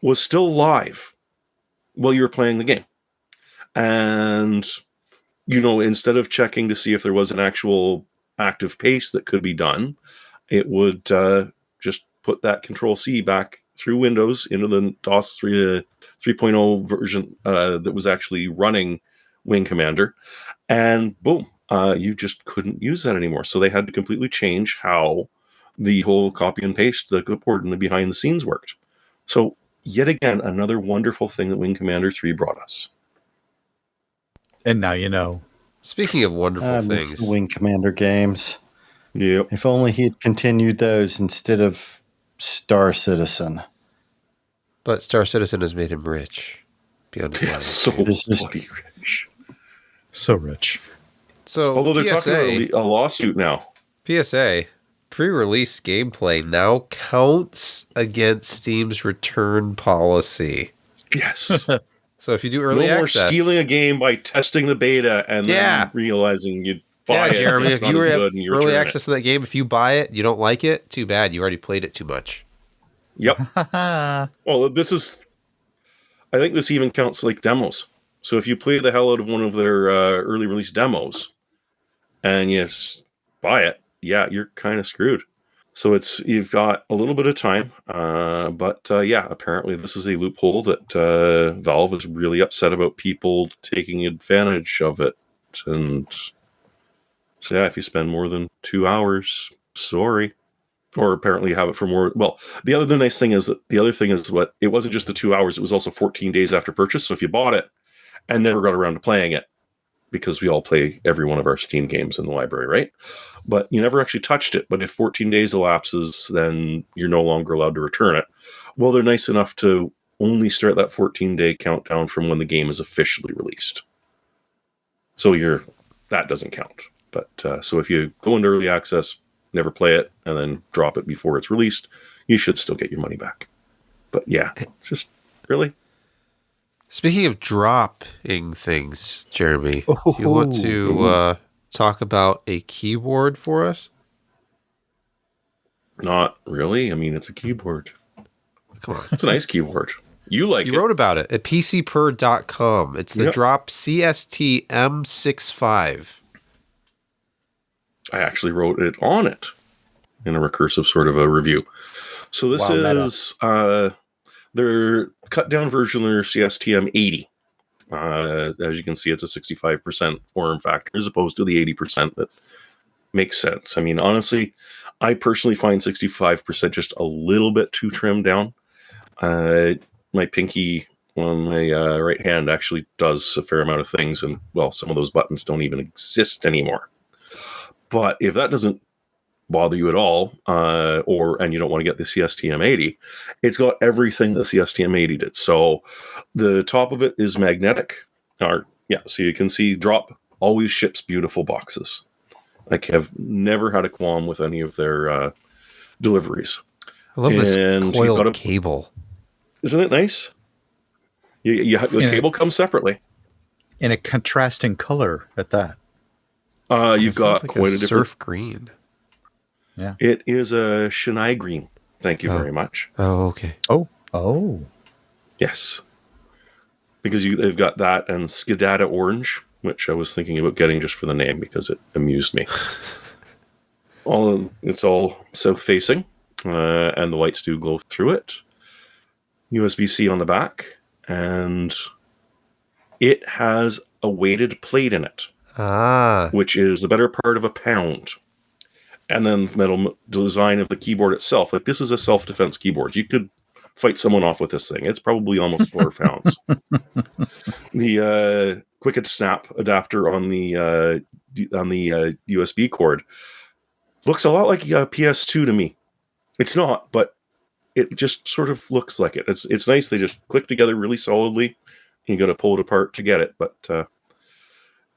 was still live while you were playing the game. And, instead of checking to see if there was an actual active paste that could be done, it would just put that Control-C back through Windows into the DOS 3.0 version that was actually running Wing Commander. And boom, you just couldn't use that anymore. So they had to completely change how the whole copy and paste, the clipboard and the behind the scenes worked. So yet again, another wonderful thing that Wing Commander 3 brought us. And now you know. Speaking of wonderful I miss things, the Wing Commander games. Yep. If only he'd continued those instead of Star Citizen. but Star Citizen has made him rich. Beyond his mind. So This is- bloody rich. So rich. So Although they're PSA, talking about a lawsuit now. PSA, pre-release gameplay now counts against Steam's return policy. Yes. So if you do early no more access, stealing a game by testing the beta and Yeah. then realizing you'd buy yeah, it. Jeremy, and if it's you not were as at good and you early return access to that game, if you buy it, you don't like it, too bad. You already played it too much. it. Yep. Well, I think this even counts like demos. So if you play the hell out of one of their early release demos and you buy it, yeah, you're kind of screwed. So you've got a little bit of time, but apparently this is a loophole that Valve is really upset about people taking advantage of it. And so yeah, if you spend more than 2 hours, sorry. or apparently have it for more. Well, the other nice thing is that it wasn't just the 2 hours; it was also 14 days after purchase. So if you bought it and never got around to playing it, because we all play every one of our Steam games in the library, right? But you never actually touched it. But if 14 days elapses, then you're no longer allowed to return it. Well, they're nice enough to only start that 14-day countdown from when the game is officially released. So that doesn't count. But so if you go into early access, never play it, and then drop it before it's released, you should still get your money back. But yeah, it's just really. Speaking of dropping things, Jeremy, do you want to talk about a keyboard for us? Not really. I mean, it's a keyboard. Come on. It's a nice keyboard. You wrote about it at pcper.com. It's the Drop CST M65. I actually wrote it on it in a recursive sort of a review. So this is their cut down version of their CST M80. As you can see, it's a 65% form factor as opposed to the 80% that makes sense. I mean, honestly, I personally find 65% just a little bit too trimmed down. My pinky on my right hand actually does a fair amount of things, and well, some of those buttons don't even exist anymore. But if that doesn't bother you at all, and you don't want to get the CST-M80, it's got everything the CST-M80 did. So the top of it is magnetic. So you can see Drop always ships beautiful boxes. I have never had a qualm with any of their deliveries. I love this coiled cable. Isn't it nice? The cable comes separately. In a contrasting color at that. You've got like quite a different surf green. Yeah. It is a Chennai green. Thank you very much. Oh, okay. Oh. Yes. Because they've got that and Skidata orange, which I was thinking about getting just for the name because it amused me. It's all south facing, and the whites do glow through it. USB-C on the back, and it has a weighted plate in it. Which is the better part of £1. And then the metal design of the keyboard itself. Like, this is a self-defense keyboard. You could fight someone off with this thing. It's probably almost 4 pounds. The quick snap adapter on the USB cord looks a lot like a PS2 to me. It's not, but it just sort of looks like it. It's nice. They just click together really solidly. You got to pull it apart to get it, but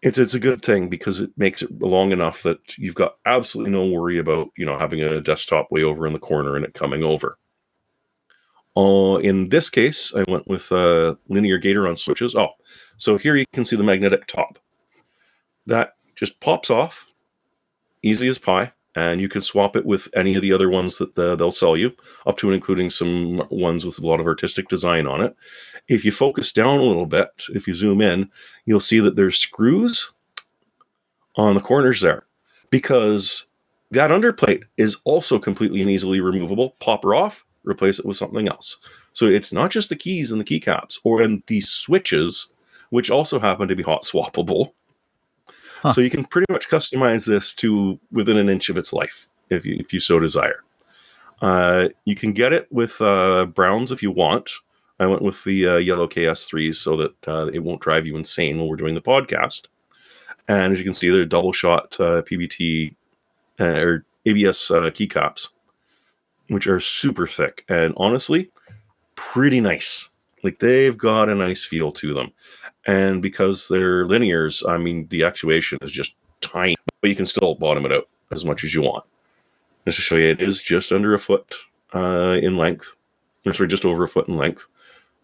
it's a good thing because it makes it long enough that you've got absolutely no worry about having a desktop way over in the corner and it coming over. In this case, I went with linear Gateron switches. So here you can see the magnetic top. That just pops off, easy as pie. And you can swap it with any of the other ones that they'll sell you, up to and including some ones with a lot of artistic design on it. If you focus down a little bit, if you zoom in, you'll see that there's screws on the corners there, because that underplate is also completely and easily removable. Pop her off, replace it with something else. So it's not just the keys and the keycaps, and the switches, which also happen to be hot swappable. So you can pretty much customize this to within an inch of its life, if you so desire. You can get it with browns if you want. I went with the yellow KS3s so that it won't drive you insane while we're doing the podcast. And as you can see, they're double shot PBT or ABS keycaps, which are super thick and honestly pretty nice. Like, they've got a nice feel to them. And because they're linears, I mean, the actuation is just tiny, but you can still bottom it out as much as you want. Just to show you, it is just under a foot in length. Sorry, just over a foot in length.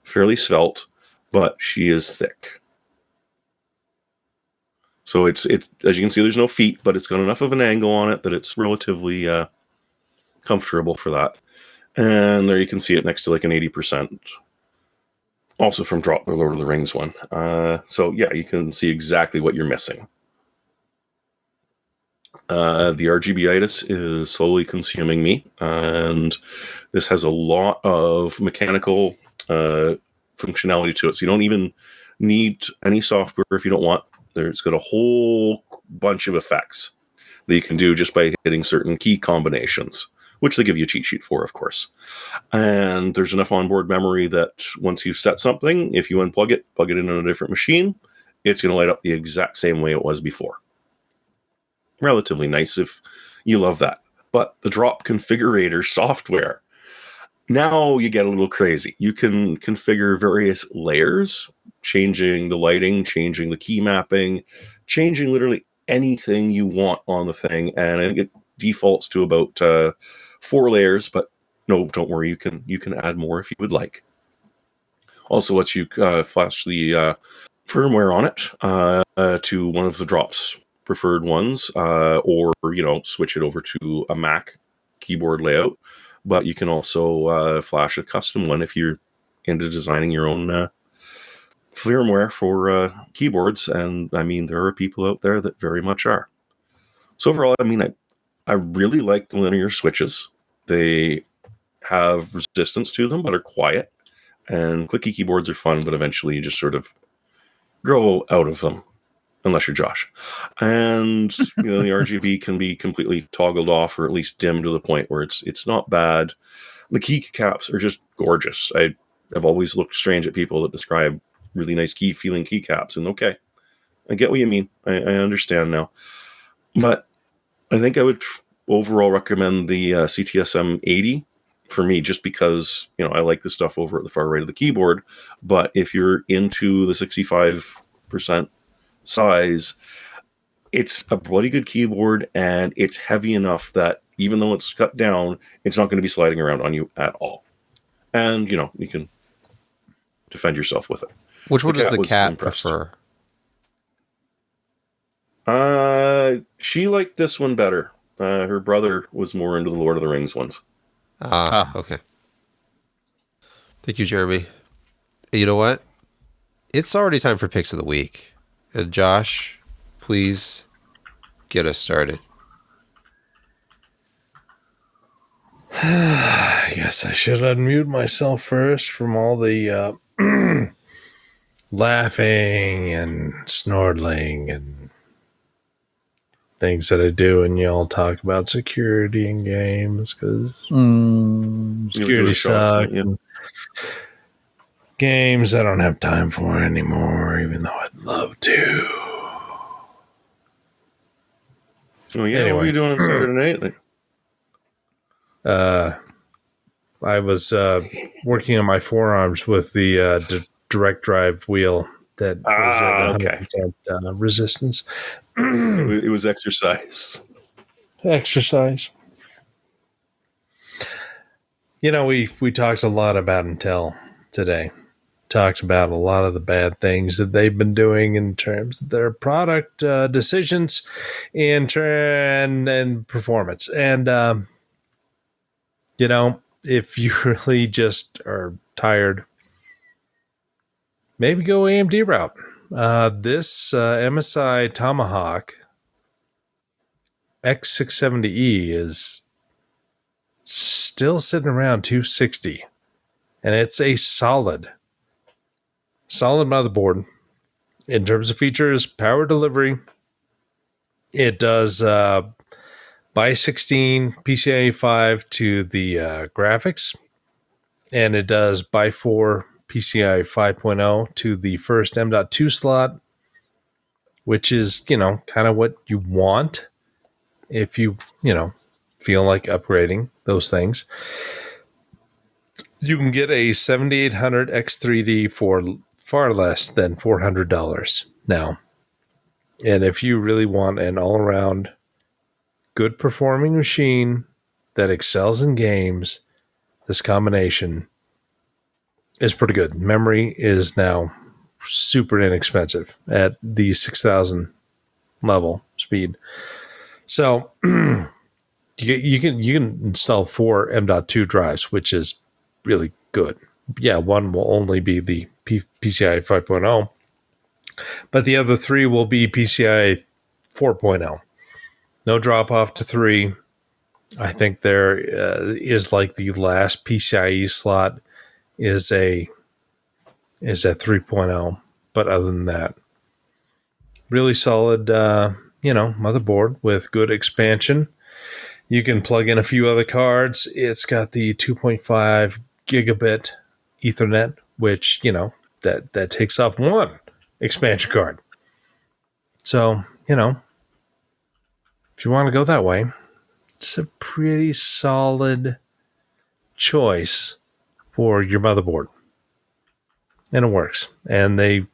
Fairly svelte, but she is thick. So it's as you can see, there's no feet, but it's got enough of an angle on it that it's relatively comfortable for that. And there you can see it next to like an 80%. Also from Drop, the Lord of the Rings one. So yeah, you can see exactly what you're missing. The RGB-itis is slowly consuming me, and this has a lot of mechanical functionality to it. So you don't even need any software if you don't want. It's got a whole bunch of effects that you can do just by hitting certain key combinations, which they give you a cheat sheet for, of course. And there's enough onboard memory that once you've set something, if you unplug it, plug it in on a different machine, it's going to light up the exact same way it was before. Relatively nice if you love that. But the drop configurator software, now you get a little crazy. You can configure various layers, changing the lighting, changing the key mapping, changing literally anything you want on the thing. And I think it defaults to about 4 layers, but no, don't worry, you can add more if you would like. Also lets you flash the firmware on it to one of the drops preferred ones, or switch it over to a Mac keyboard layout. But you can also flash a custom one if you're into designing your own firmware for keyboards. And I mean, there are people out there that very much are. So overall, I mean, I really like the linear switches. They have resistance to them, but are quiet. And clicky keyboards are fun, but eventually you just sort of grow out of them, unless you're Josh. And the RGB can be completely toggled off, or at least dimmed to the point where it's not bad. The keycaps are just gorgeous. I've always looked strange at people that describe really nice feeling keycaps, and okay, I get what you mean. I understand now. But I think I would overall recommend the CTSM 80 for me, just because I like the stuff over at the far right of the keyboard. But if you're into the 65% size, it's a bloody good keyboard, and it's heavy enough that even though it's cut down, it's not going to be sliding around on you at all. And you can defend yourself with it. Which one does the cat prefer? She liked this one better. Her brother was more into the Lord of the Rings ones. Okay. Thank you, Jeremy. You know what? It's already time for picks of the week. Josh, please get us started. I guess I should unmute myself first from all the laughing and snortling and things that I do, and y'all talk about security in games because security sucks. Games I don't have time for anymore, even though I'd love to. Oh yeah, anyway. What were you doing on Saturday night? I was working on my forearms with the direct drive wheel that was at 100% resistance. It was exercise. Exercise. We talked a lot about Intel today. Talked about a lot of the bad things that they've been doing in terms of their product decisions and performance. And, if you really just are tired, maybe go AMD route. This MSI Tomahawk X670E is still sitting around $260, and it's a solid motherboard in terms of features. Power delivery, it does by 16 PCIe 5 to the graphics, and it does by 4 PCIe 5.0 to the first M.2 slot, which is kind of what you want if you feel like upgrading those things. You can get a 7800 X3D for far less than $400 now. And if you really want an all-around good performing machine that excels in games, this combination is pretty good. Memory is now super inexpensive at the 6,000 level speed. So you can install 4 M.2 drives, which is really good. Yeah, one will only be the PCIe 5.0, but the other 3 will be PCIe 4.0. No drop off to 3. I think there is like the last PCIe slot is at 3.0, but other than that, really solid, motherboard with good expansion. You can plug in a few other cards. It's got the 2.5 gigabit Ethernet, which, that takes up one expansion card. So, if you want to go that way, it's a pretty solid choice for your motherboard. And it works. And they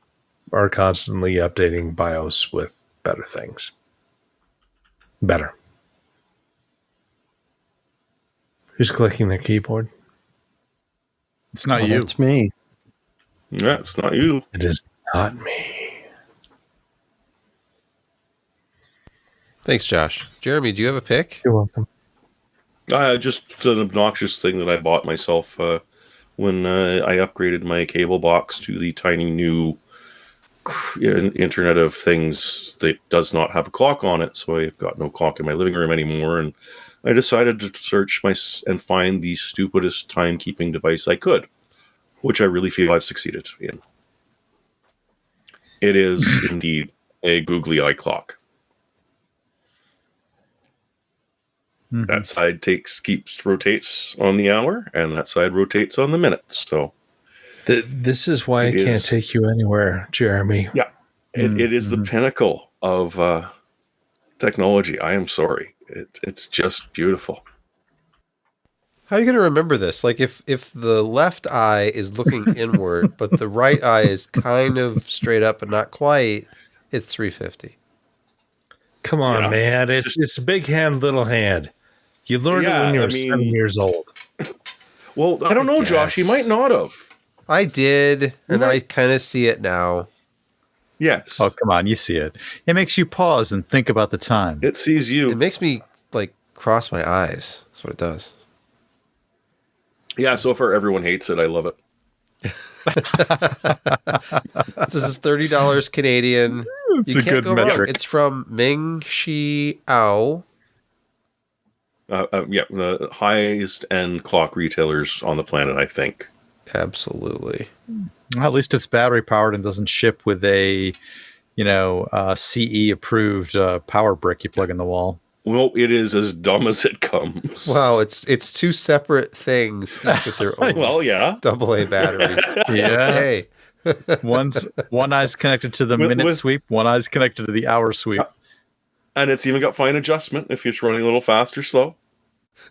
are constantly updating BIOS with better things. Better. Who's clicking their keyboard? It's not you. It's me. Yeah, it's not you. It is not me. Thanks, Josh. Jeremy, do you have a pick? You're welcome. Just an obnoxious thing that I bought myself when I upgraded my cable box to the tiny new Internet of Things that does not have a clock on it. So I've got no clock in my living room anymore. And I decided to search and find the stupidest timekeeping device I could, which I really feel I've succeeded in. It is indeed a googly eye clock. Mhm. That side rotates on the hour, and that side rotates on the minute. So This is why I can't take you anywhere, Jeremy. yeah, it is the pinnacle of technology. I am sorry. It's just beautiful. How are you going to remember this? Like if the left eye is looking inward, but the right eye is kind of straight up but not quite, it's 350. Come on, Yeah. man. It's big hand, little hand. You learned it when you were 7 years old. Well, I don't know, Josh. You might not have. I did, and I kind of see it now. Yes. Oh, come on. You see it. It makes you pause and think about the time. It sees you. It makes me like cross my eyes. That's what it does. Yeah, so far everyone hates it. I love it. This is $30 Canadian. It's You a can't good go wrong. metric. It's from Ming Shi Ao. Yeah, the highest end clock retailers on the planet, I think. Absolutely. Well, at least it's battery powered and doesn't ship with a, CE approved power brick you plug in the wall. Well, it is as dumb as it comes. Wow, it's two separate things each with their own Well, yeah. AA batteries. Yeah. Hey, One eye's connected to the minute sweep, one eye's connected to the hour sweep. And it's even got fine adjustment if it's running a little fast or slow.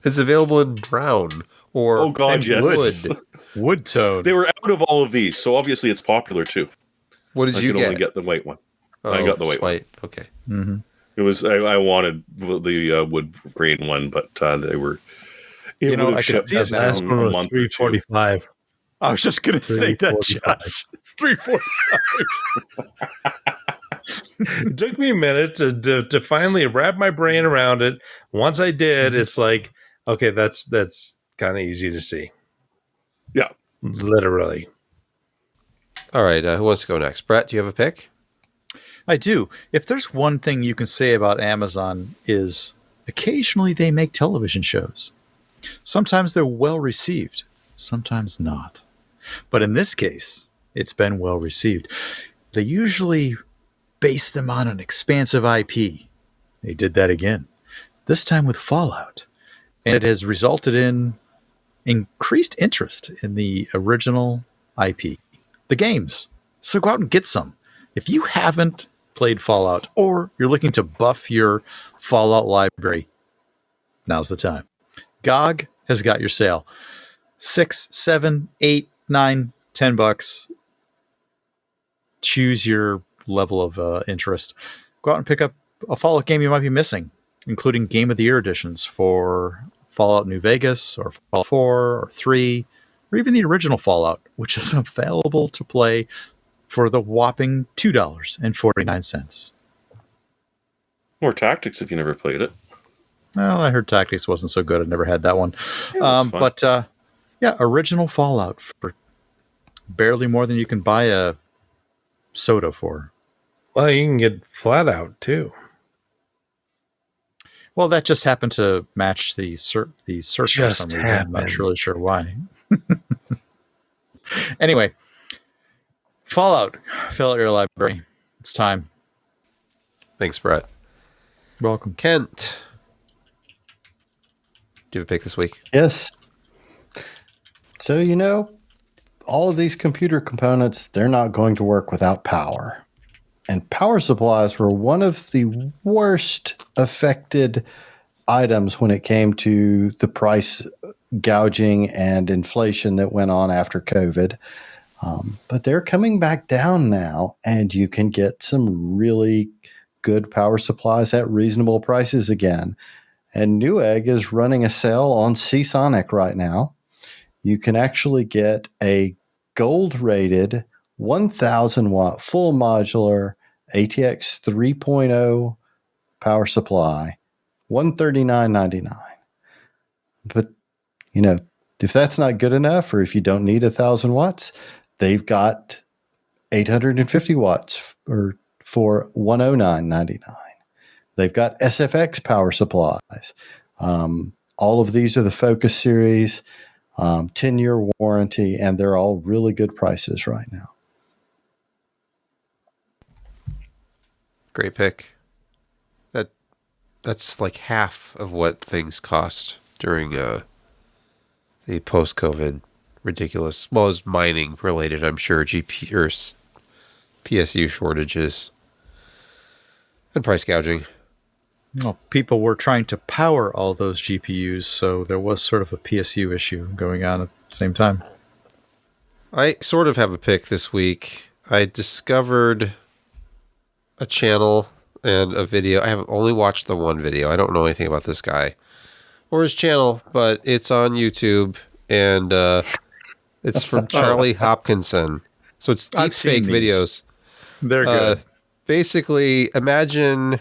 it's available in brown or Oh, God, yes. wood. Wood tone. They were out of all of these, so obviously it's popular too. What did I you could get? only get the white one. Oh, I got the just white one. Okay. Mm-hmm. It was I wanted the wood grain one, but they were. I could see That last one was 345. I was just going to say that, 345. Josh. It's 345. It took me a minute to finally wrap my brain around it. Once I did, it's like, okay, that's kind of easy to see. Yeah. Literally. All right. Who wants to go next? Brett, do you have a pick? I do. If there's one thing you can say about Amazon is occasionally they make television shows. Sometimes they're well received, sometimes not. But in this case, it's been well received. They usually base them on an expansive IP. They did that again, this time with Fallout. And it has resulted in increased interest in the original IP, the games. So go out and get some. If you haven't played Fallout or you're looking to buff your Fallout library, now's the time. GOG has got your sale. $6, $7, $8, $9, $10. Choose your level of interest. Go out and pick up a Fallout game you might be missing, including Game of the Year editions for Fallout New Vegas or Fallout 4 or 3, or even the original Fallout, which is available to play for the whopping $2.49. Or Tactics if you never played it. Well, I heard Tactics wasn't so good. I never had that one. It was fun. But original Fallout for barely more than you can buy a soda for. Well, you can get Flat Out too. Well, that just happened to match the search for Just some reason. I'm not happened. really sure why. Anyway, Fallout, fill out your library. It's time. Thanks, Brett. Welcome. Kent. Do you have a pick this week? Yes. So, all of these computer components, they're not going to work without power. And power supplies were one of the worst affected items when it came to the price gouging and inflation that went on after COVID. But they're coming back down now, and you can get some really good power supplies at reasonable prices again. And Newegg is running a sale on Seasonic right now. You can actually get a gold-rated 1,000 watt full modular ATX 3.0 power supply, $139.99. But if that's not good enough, or if you don't need 1,000 watts, they've got 850 watts for $109.99. They've got SFX power supplies. All of these are the Focus series, 10-year warranty, and they're all really good prices right now. Great pick. That's like half of what things cost during the post-COVID ridiculous. Well, it's mining related, I'm sure. GPU or PSU shortages and price gouging. Well, people were trying to power all those GPUs, so there was sort of a PSU issue going on at the same time. I sort of have a pick this week. I discovered a channel and a video. I have only watched the one video. I don't know anything about this guy or his channel, but it's on YouTube, and it's from Charlie Hopkinson. So it's deep fake videos. They're good. Basically, imagine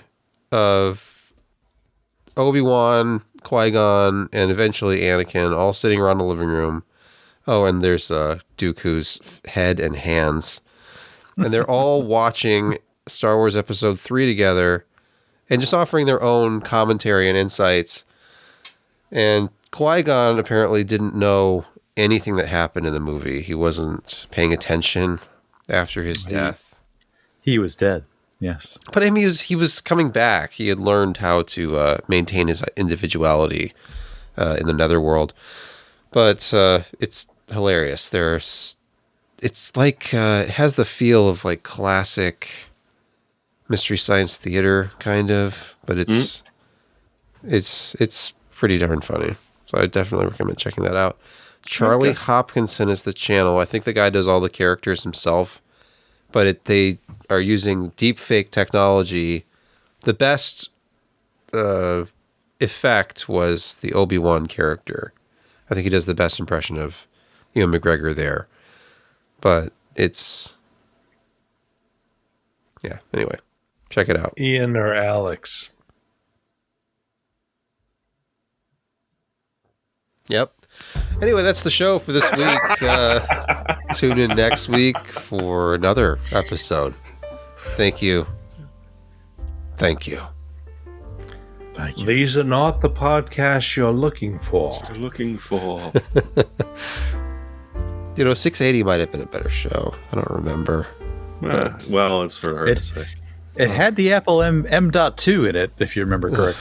Obi-Wan, Qui-Gon, and eventually Anakin all sitting around the living room. Oh, and there's Dooku's head and hands. And they're all watching Star Wars Episode 3 together and just offering their own commentary and insights. And Qui-Gon apparently didn't know anything that happened in the movie. He wasn't paying attention after his death. He was dead, yes. But I mean, he was coming back. He had learned how to maintain his individuality in the netherworld. But it's hilarious. It's like it has the feel of like classic Mystery Science Theater kind of, but it's pretty darn funny. So I definitely recommend checking that out. Charlie Hopkinson is the channel. I think the guy does all the characters himself, but they are using deepfake technology. The best effect was the Obi-Wan character. I think he does the best impression of Ewan McGregor there. But it's... yeah, anyway. Check it out. Ian or Alex? Yep. Anyway, that's the show for this week. Tune in next week for another episode. Thank you. Thank you. Thank you. These are not the podcasts you're looking for. 680 might have been a better show. I don't remember. Well, it's sort of hard to say. It had the Apple M.2 in it, if you remember correctly.